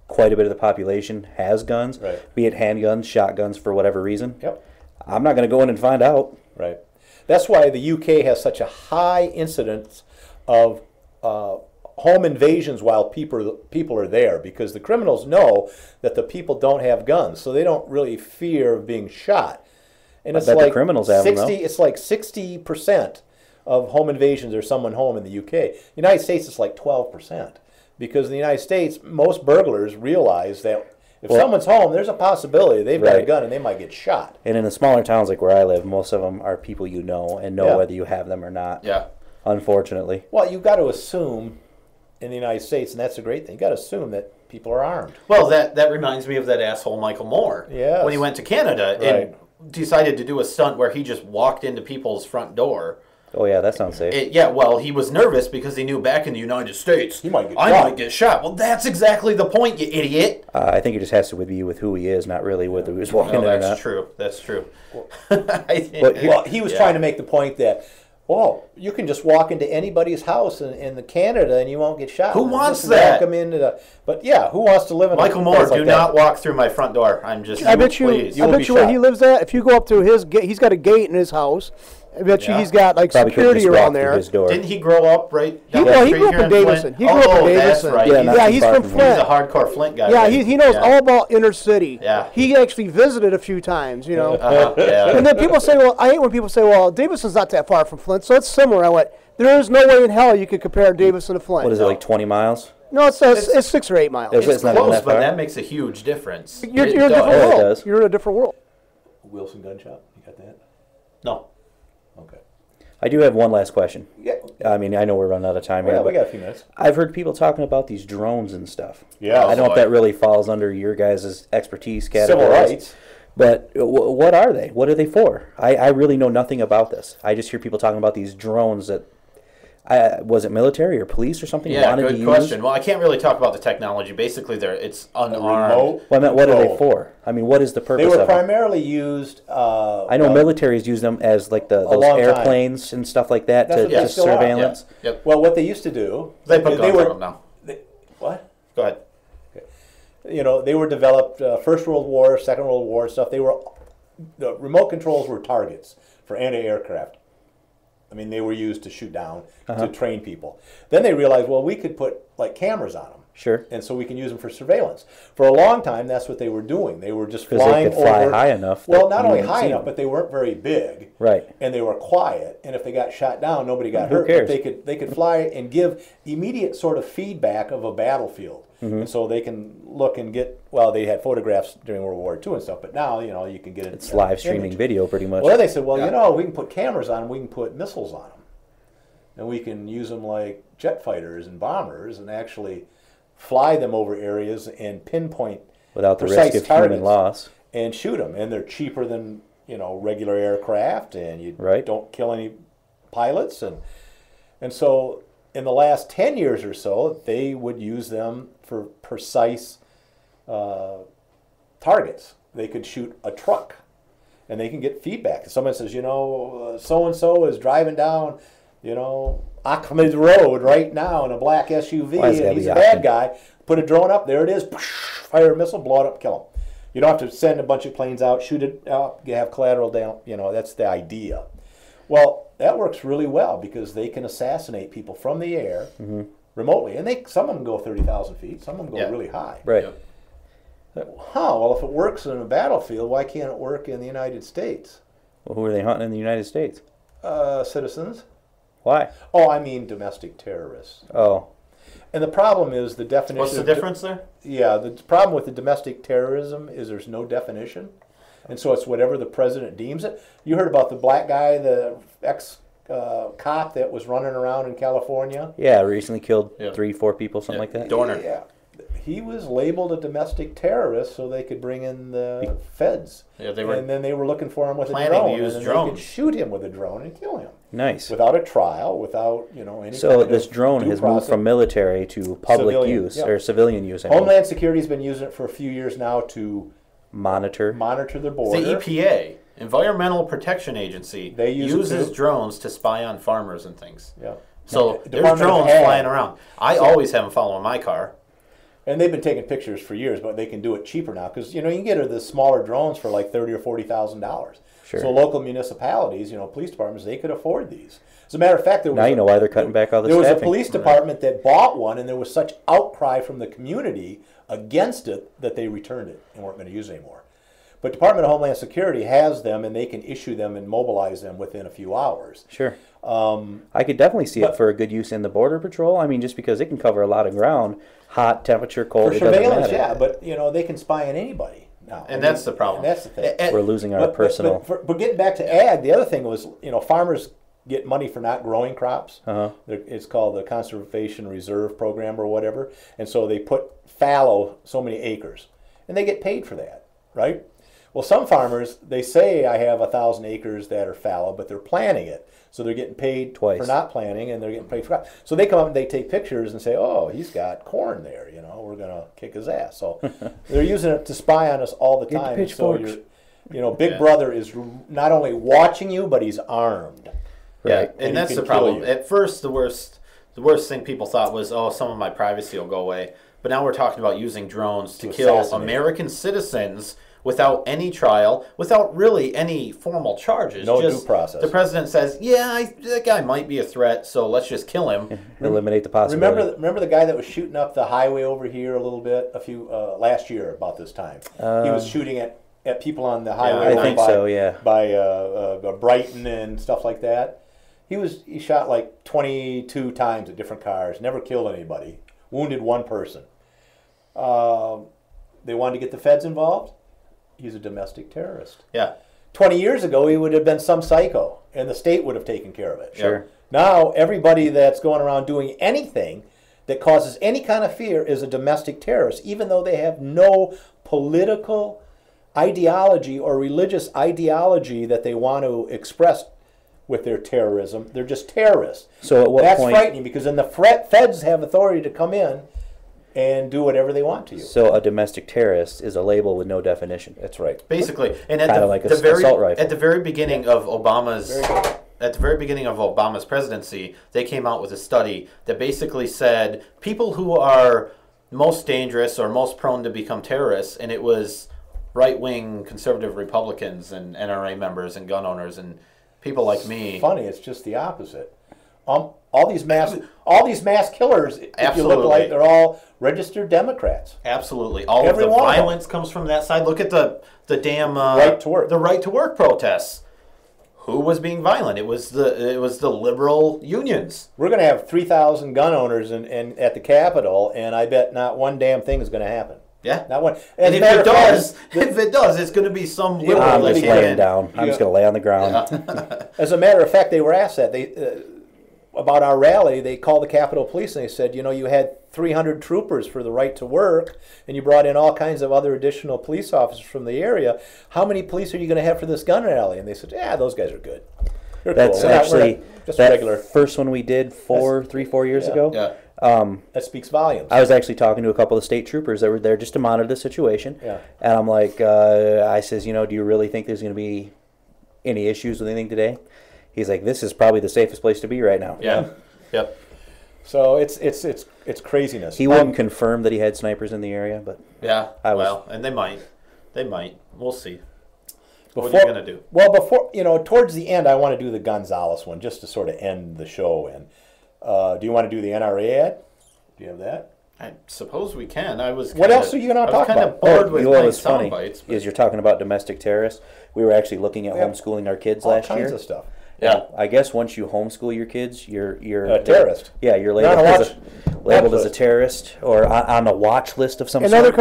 quite a bit of the population has guns, right. Be it handguns, shotguns, for whatever reason. Yep. I'm not going to go in and find out. Right. That's why the UK has such a high incidence of home invasions while people are there, because the criminals know that the people don't have guns, so they don't really fear of being shot. And it's like the criminals have 60. It's like 60% of home invasions are someone home in the UK. United States, it's like 12%, because in the United States, most burglars realize that if someone's home, there's a possibility they've got a gun and they might get shot. And in the smaller towns like where I live, most of them are people you know and know whether you have them or not. Yeah. Unfortunately. Well, you've got to assume in the United States, and that's a great thing, you've got to assume that people are armed. Well, that reminds me of that asshole Michael Moore. Yes. When he went to Canada and decided to do a stunt where he just walked into people's front door. Oh, yeah, that sounds safe. Well, he was nervous because he knew back in the United States, he might get I might get shot. Well, that's exactly the point, you idiot. I think it just has to be with who he is, not really whether he was walking in or not. That's true. That's true. Well, he was trying to make the point that, you can just walk into anybody's house in Canada and you won't get shot. Who wants that? Welcome into the, but yeah, who wants to live in Michael Moore, do not walk through my front door. I'm just. I bet you where he lives at. If you go up to his gate, he's got a gate in his house. I bet you he's got like probably security around there. His door. Didn't he grow up right? He grew up in Davison. He grew up in Davison. Right. Yeah, he's from Flint. He's a hardcore Flint guy. Yeah, he knows all about inner city. Yeah. He actually visited a few times, Yeah. And then people say, well, I hate when people say, well, Davison's not that far from Flint, so it's similar. I went, there is no way in hell you could compare Davison to Flint. What is it, like 20 miles? No, it's 6 or 8 miles. It's not close, that but far. that makes a huge difference. You're in a different world. Does. You're in a different world. Wilson gun shop, you got that? No. Okay. I do have one last question. Yeah. I mean, I know we're running out of time here. Yeah, we but got a few minutes. I've heard people talking about these drones and stuff. Yeah. I don't know if that really falls under your guys' expertise category. Civil rights. But what are they? What are they for? I really know nothing about this. I just hear people talking about these drones that, was it military or police or something? Yeah, wanted good to question. Use? Well, I can't really talk about the technology. Basically, it's unarmed. Remote Well, I meant, what are they control. for? I mean, what is the purpose They were of them? primarily used. I know militaries use them as like those long time. airplanes and stuff like that That's to what they just still are. surveillance. Yeah. Yep. Well, what they used to do. They put guns on them now. What? Go ahead. They were developed First World War, Second World War and stuff. The remote controls were targets for anti-aircraft. I mean, they were used to shoot down, to train people. Then they realized, well, we could put like cameras on them. Sure. And so we can use them for surveillance. For a long time, that's what they were doing. They were just 'Cause flying they could fly over. high enough Well, that not you only wouldn't high see enough, them. but they weren't very big. Right. And they were quiet. And if they got shot down, nobody got Who hurt. cares? But they could fly and give immediate sort of feedback of a battlefield. Mm-hmm. And so they can look and get. Well, they had photographs during World War II and stuff. But now, you can get it. It's live streaming video pretty much. Well, then they said, well, we can put cameras on them. We can put missiles on them. And we can use them like jet fighters and bombers and actually fly them over areas and pinpoint without the precise risk of human targets loss. and shoot them. And they're cheaper than regular aircraft, and you don't kill any pilots. And so in the last 10 years or so, they would use them for precise targets. They could shoot a truck, and they can get feedback. If someone says, so-and-so is driving down Ahmed Road right now in a black SUV, and he's a bad guy. Put a drone up, there it is, fire a missile, blow it up, kill him. You don't have to send a bunch of planes out, shoot it out, you have collateral down, that's the idea. Well, that works really well because they can assassinate people from the air remotely. And some of them go 30,000 feet, some of them go really high. Right. Well, if it works in a battlefield, why can't it work in the United States? Well, who are they hunting in the United States? citizens. Why? Oh, I mean domestic terrorists. Oh, And the problem is the definition. What's the difference there? Yeah, the problem with the domestic terrorism is there's no definition. And so it's whatever the president deems it. You heard about the black guy, the ex-cop that was running around in California? yeah, recently killed Yeah. 3-4 people, something Yeah. like that. Dorner. Yeah. He was labeled a domestic terrorist so they could bring in the feds. Yeah, they were and then they were looking for him with a planning to drone. use and then drones. they could shoot him with a drone and kill him. Nice. Without a trial, without, any So kind of this drone due has moved process. from military to public Civilian, use, yeah. or civilian use. I mean. Homeland Security's been using it for a few years now to Monitor. monitor their The border. EPA, Environmental Protection Agency, They use it uses too. drones to spy on farmers and things. Yeah. So The there's Department of drones Ag. flying around. I always have them following my car. And they've been taking pictures for years, but they can do it cheaper now because you can get the smaller drones for like $30,000 or $40,000. Sure. So local municipalities, police departments, they could afford these. As a matter of fact, Now you know why they're cutting back all the There was a staffing. police department that bought one, and there was such outcry from the community against it that they returned it and weren't going to use it anymore. But Department of Homeland Security has them, and they can issue them and mobilize them within a few hours. Sure. I could definitely see it for a good use in the border patrol. I mean, just because it can cover a lot of ground, hot, temperature, cold, For it doesn't surveillance, matter. yeah, but they can spy on anybody now. And that's the problem. And that's the thing. And- We're losing our personal. But getting back to ag, the other thing was, farmers get money for not growing crops. Uh-huh. It's called the Conservation Reserve Program or whatever. And so they put fallow so many acres, and they get paid for that, right? Well, some farmers, they say I have 1,000 acres that are fallow, but they're planting it. So they're getting paid Twice. for not planting, and they're getting paid for crops. So they come up and they take pictures and say, oh, he's got corn there, we're going to kick his ass. So they're using it to spy on us all the Get the time. pitchforks. So Big Brother is not only watching you, but he's armed. Yeah, Right. and he that's can the kill problem. you. At first, the worst thing people thought was, oh, some of my privacy will go away. But now we're talking about using drones to kill assassinate. American citizens without any trial, without really any formal charges. No Just due process. The president says, yeah, that guy might be a threat, so let's just kill him. Eliminate the possibility. Remember the guy that was shooting up the highway over here a little bit last year about this time? He was shooting at people on the highway. I over think by, so, yeah. By Brighton and stuff like that. He shot like 22 times at different cars. Never killed anybody. Wounded one person. They wanted to get the feds involved. He's a domestic terrorist. Yeah. 20 years ago, he would have been some psycho, and the state would have taken care of it. Sure. Now, everybody that's going around doing anything that causes any kind of fear is a domestic terrorist, even though they have no political ideology or religious ideology that they want to express with their terrorism. They're just terrorists. So at what That's point? frightening because then the feds have authority to come in and do whatever they want to you. So a domestic terrorist is a label with no definition. That's right. Basically, and at Kinda the, like a the very assault rifle. at the very beginning of Obama's Very good. at the very beginning of Obama's presidency, they came out with a study that basically said people who are most dangerous or most prone to become terrorists, and it was right-wing conservative Republicans and NRA members and gun owners and people like me. Funny, it's just the opposite. All these mass killers, if you Absolutely. look like, they're all registered Democrats. Absolutely, all Every of the one of them. violence comes from that side. Look at the damn Right to work. the right to work protests. Who was being violent? It was the liberal unions. We're going to have 3,000 gun owners at the Capitol, and I bet not one damn thing is going to happen. Yeah. Not one. And As a if matter it of fact, does, it's going to be some liberal I'm that just came laying in. down. I'm just going to lay on the ground. As a matter of fact, they were asked that. About our rally, they called the Capitol Police and they said, you had 300 troopers for the right to work, and you brought in all kinds of other additional police officers from the area. How many police are you going to have for this gun rally? And they said, yeah, those guys are good. They're That's cool. We're not- actually just that regular. first one we did 4 years yeah. ago. Yeah. That speaks volumes. I was actually talking to a couple of state troopers that were there just to monitor the situation. Yeah. And I'm like, I says, do you really think there's going to be any issues with anything today? He's like, this is probably the safest place to be right now. Yeah. Yep. So it's craziness. He wouldn't confirm that he had snipers in the area, but Yeah. I was- Well, and they might. We'll see. Before, What are you gonna do? Well, towards the end, I want to do the Gonzalez one just to sort of end the show. And do you want to do the NRA ad? Do you have that? I suppose we can. I was. What kinda- else are you gonna I was talk kinda about? bored with what my was funny sound bites. but- is you're talking about domestic terrorists. We were actually looking at We have homeschooling our kids All last kinds year. of stuff. Yeah. I guess once you homeschool your kids, you're A terrorist. Yeah, you're Not labeled as a list. terrorist or on a watch list of some And sort.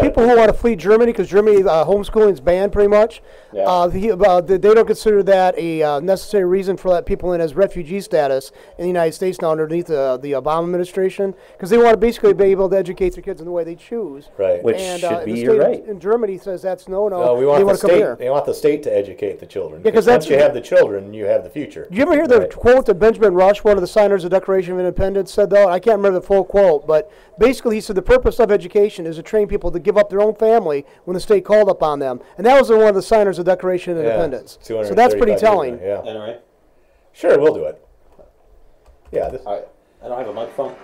people who want to flee Germany, because Germany homeschooling is banned pretty much. Yeah. They don't consider that a necessary reason for let people in as refugee status in the United States now underneath the Obama administration, because they want to basically be able to educate their kids in the way they choose. Right. Which And should be the your state right. in Germany says that's no. We They want the want to come state. here. They want the state to educate the children. Because once that's- you have the children, you have the future. Did you ever hear the quote that Benjamin Rush, one of the signers of the Declaration of Independence, said, though? I can't remember the full quote, but basically he said the purpose of education is to train people to give up their own family when the state called upon them. And that was one of the signers of the Declaration of Independence. So that's pretty 235 telling. years ago, yeah. NRA? Sure, we'll do it. Yeah. All right. I don't have a microphone.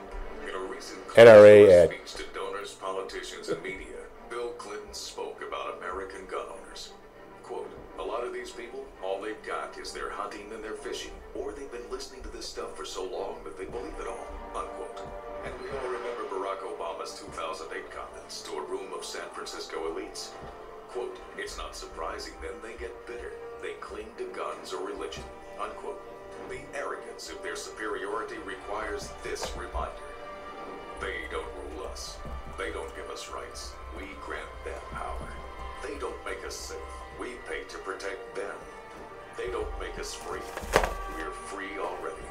In a recent NRA ad. speech to donors, politicians, and media, Bill Clinton spoke about American gun owners. Quote, a lot of these people, all they've got is their hunting and their fishing, or they've been listening to this stuff for so long that they believe it all, unquote. And we all remember Barack Obama's 2008 comments to a room of San Francisco elites. Quote, it's not surprising then they get bitter. They cling to guns or religion, unquote. The arrogance of their superiority requires this reminder. They don't rule us. They don't give us rights. We grant them power. They don't make us safe. We pay to protect them. They don't make us free. We're free already.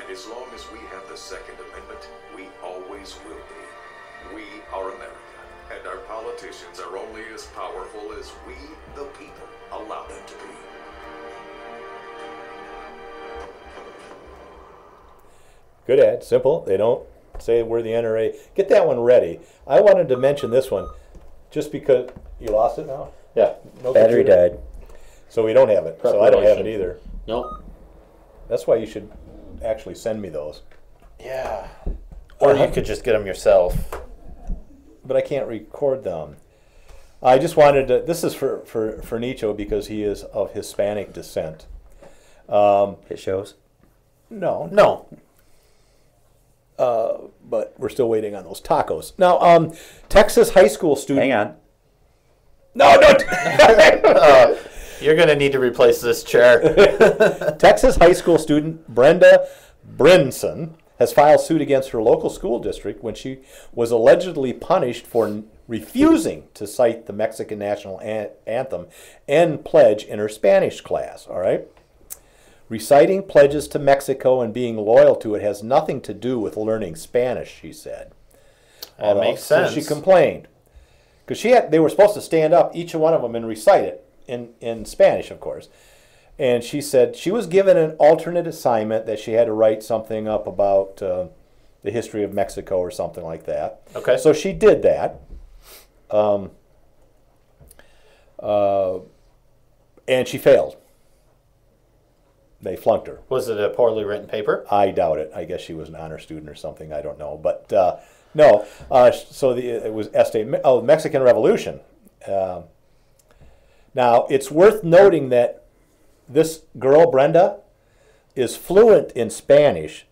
And as long as we have the Second Amendment, we always will be. We are America, and our politicians are only as powerful as we, the people, allow them to be. Good ad. Simple. They don't say we're the NRA. Get that one ready. I wanted to mention this one just because you lost it now. Yeah. No Battery computer? died. So we don't have it. So I don't have it Preparation. either. Nope. That's why you should actually send me those. Yeah. Or you could just get them yourself. But I can't record them. I just wanted to. This is for Nicho because he is of Hispanic descent. It shows. No, No. but we're still waiting on those tacos. Now, Texas high school student. Hang on. No, no. You're going to need to replace this chair. Texas high school student Brenda Brinson has filed suit against her local school district when she was allegedly punished for refusing to cite the Mexican national anthem and pledge in her Spanish class. All right. Reciting pledges to Mexico and being loyal to it has nothing to do with learning Spanish, she said. That makes sense. So she complained. Because they were supposed to stand up, each one of them, and recite it in Spanish, of course. And she said she was given an alternate assignment that she had to write something up about the history of Mexico or something like that. Okay. So she did that. And she failed. They flunked her. Was it a poorly written paper? I doubt it. I guess she was an honor student or something. I don't know. But no. So it was Mexican Revolution. Now, it's worth noting that this girl, Brenda, is fluent in Spanish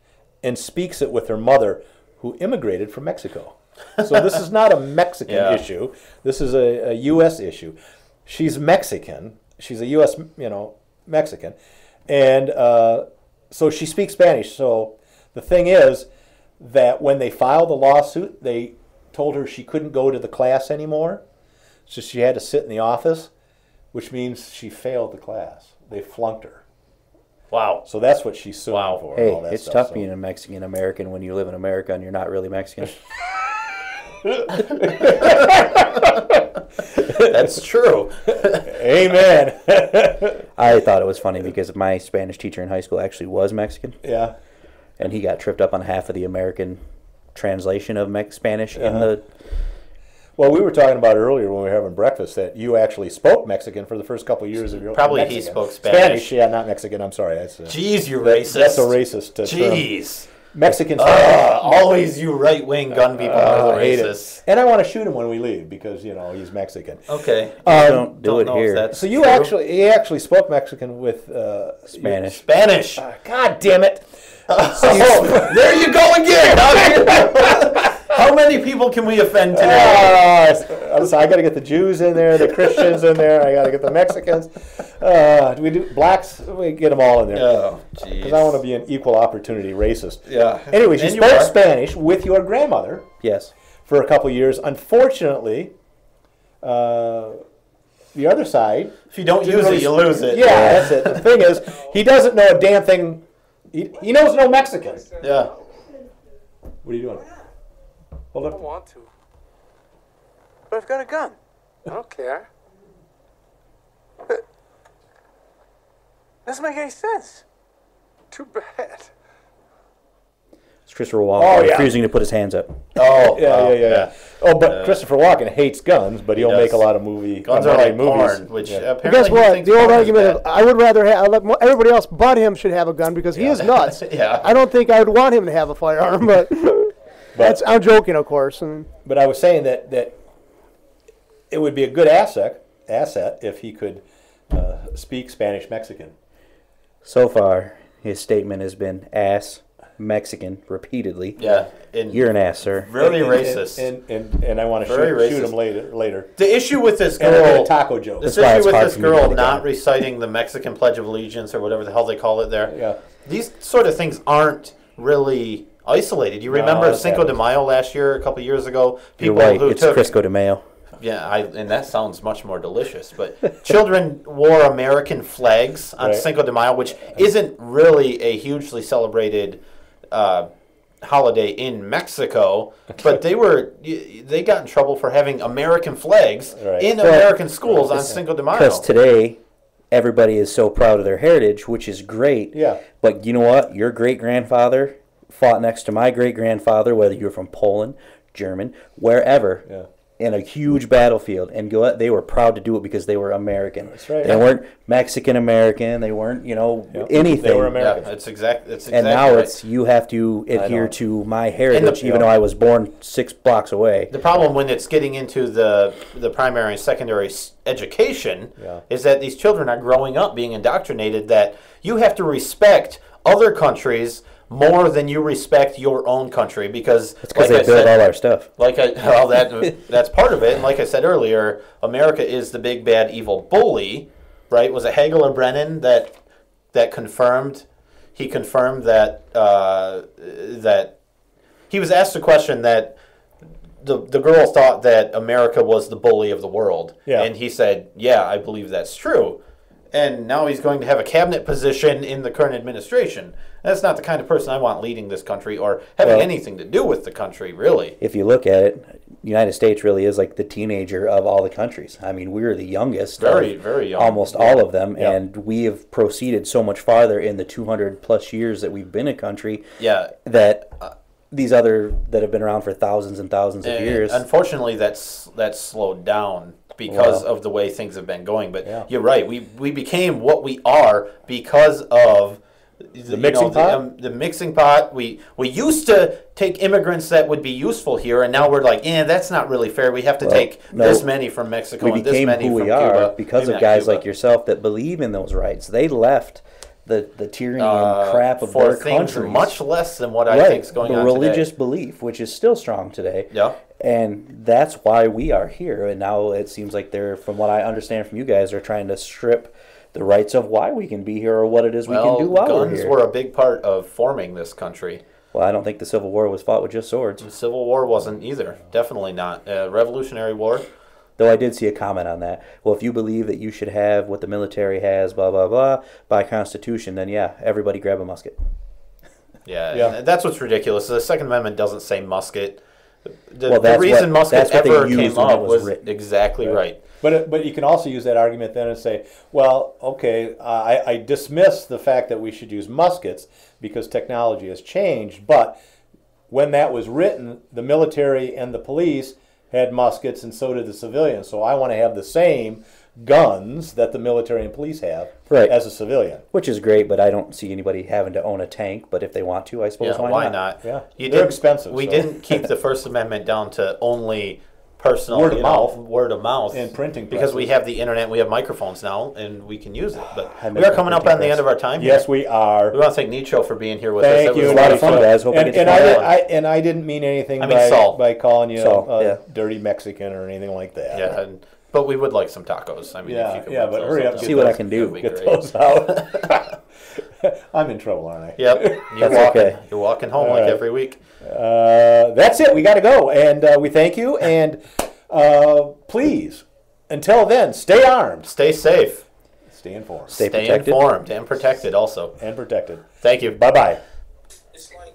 and speaks it with her mother, who immigrated from Mexico. So this is not a Mexican Yeah. issue. This is a U.S. issue. She's Mexican. She's a U.S. Mexican. And so she speaks Spanish. So the thing is that when they filed the lawsuit, they told her she couldn't go to the class anymore. So she had to sit in the office, which means she failed the class. They flunked her. Wow. So that's what she's suing Wow. for. and all Hey, that it's stuff. tough So- being a Mexican American when you live in America and you're not really Mexican. That's true. Amen. I thought it was funny because my Spanish teacher in high school actually was Mexican, Yeah. and he got tripped up on half of the American translation of Spanish in the. Well, we were talking about earlier when we were having breakfast that you actually spoke Mexican for the first couple of years of your life. Probably he spoke Spanish. Yeah, not Mexican. I'm sorry. That's, Jeez, you racist. That's a racist term. Jeez. Mexican. Always you right-wing gun people are the I hate it. racists. And I want to shoot him when we leave because he's Mexican. Okay. Don't do Don't it know if here. that's So you true. he actually spoke Mexican with Spanish. Spanish. God damn it! Oh, there you go again. How many people can we offend today? Listen, I got to get the Jews in there, the Christians in there. I got to get the Mexicans. Do we do blacks? We get them all in there. Oh, jeez. Because I want to be an equal opportunity racist. Yeah. Anyway, she And you spoke are. Spanish with your grandmother Yes. for a couple years. Unfortunately, the other side. If you don't use it, you lose it. Yeah, that's it. The thing is, he doesn't know a damn thing. He knows no Mexican. Yeah. What are you doing? Hold I up. don't want to. But I've got a gun. I don't care. But doesn't make any sense. Too bad. It's Christopher Walken Oh, yeah. refusing to put his hands up. Oh, Yeah. Oh, but Christopher Walken hates guns, but he'll make a lot of Guns are like movies. porn, which apparently But guess he what? thinks The old porn is argument of bad. I would rather have everybody else but him should have a gun because he is nuts. Yeah. I don't think I would want him to have a firearm, but I'm joking, of course. And But I was saying that it would be a good asset if he could speak Spanish Mexican. So far, his statement has been ass Mexican repeatedly. Yeah. And You're an ass, sir. very racist. And I want to Very shoot racist. him later. The issue with this And a girl, taco joke. this That's why issue it's with hard this for me to girl get not down. reciting the Mexican Pledge of Allegiance or whatever the hell they call it there. Yeah. These sort of things aren't really isolated. You remember that's Cinco de happened. Mayo last year, a couple of years ago? You're People right. who It's took Frisco de Mayo. Yeah, and that sounds much more delicious. But children wore American flags on Right. Cinco de Mayo, which isn't really a hugely celebrated holiday in Mexico. But they got in trouble for having American flags Right. in American schools on Cinco de Mayo. Because today, everybody is so proud of their heritage, which is great. Yeah. But you know what? Your great-grandfather fought next to my great-grandfather, whether you're from Poland, German, wherever, Yeah. in a huge battlefield. And they were proud to do it because they were American. That's right. They weren't Mexican-American. They weren't, anything. They were Yeah, American. that's exactly And now right. it's you have to adhere know. to my heritage, even yeah. though I was born 6 blocks away. The problem when it's getting into the primary and secondary education Yeah. is that these children are growing up being indoctrinated that you have to respect other countries more than you respect your own country because It's because they build all our stuff. that's part of it. And like I said earlier, America is the big bad evil bully, right? Was it Hagel or Brennan that confirmed? He confirmed that that he was asked a question that the girl thought that America was the bully of the world, Yeah. and he said, "Yeah, I believe that's true." And now he's going to have a cabinet position in the current administration. That's not the kind of person I want leading this country or having anything to do with the country, really. If you look at it, the United States really is like the teenager of all the countries. I mean, we're the youngest. Very, of very young. Almost all of them, Yeah. and we have proceeded so much farther in the 200 plus years that we've been a country. Yeah. That these other that have been around for thousands and thousands of And years. unfortunately, that's slowed down because of the way things have been going. But you're right. We became what we are because of the mixing pot? The mixing pot. We used to take immigrants that would be useful here, and now we're like, that's not really fair. We have to take this many from Mexico we and this became many who from we are Cuba. because Maybe of not guys Cuba. like yourself that believe in those rights. They left the tyranny and crap of for their things countries. much less than what I think is going the on religious today. belief, which is still strong today. Yeah. And that's why we are here. And now it seems like they're, from what I understand from you guys, they're trying to strip the rights of why we can be here or what it is we can do while we're guns here. were a big part of forming this country. Well, I don't think the Civil War was fought with just swords. The Civil War wasn't either. Definitely not. Revolutionary War. Though I did see a comment on that. Well, if you believe that you should have what the military has, blah, blah, blah, by Constitution, then yeah, everybody grab a musket. Yeah. That's what's ridiculous. The Second Amendment doesn't say musket. The Well, reason musket that's what they ever used came when it up was was written. exactly right. But you can also use that argument then and say, well, okay, I dismiss the fact that we should use muskets because technology has changed, but when that was written, the military and the police had muskets and so did the civilians. So I want to have the same guns that the military and police have as a civilian. Which is great, but I don't see anybody having to own a tank. But if they want to, I suppose Yeah, why not? Yeah, You they're expensive. We so. didn't keep the First Amendment down to only personal Word of mouth. word of mouth, And printing because we presses. have the internet, we have microphones now, and we can use it. But I we miss are my coming up printing on the end press. of our time. Yes, here. we are. We want to thank Nicho for being here with us. Thank That you. was a lot of fun, guys. Hope I and, get to and come I, back. and I didn't mean anything I mean, by, Saul. by calling you Saul, a yeah. dirty Mexican or anything like that. Yeah, but we would like some tacos. I mean, Yeah, if you could yeah, work but those hurry up, out, get See what I those- can do. that'd be Get great. those out. I'm in trouble, aren't I? Yep, you're That's walking. okay. You're walking home All like right. every week. That's it. We got to go. And we thank you. And please, until then, stay armed. Stay safe. Stay informed. Stay protected. informed and protected also. And protected. Thank you. Bye-bye. It's like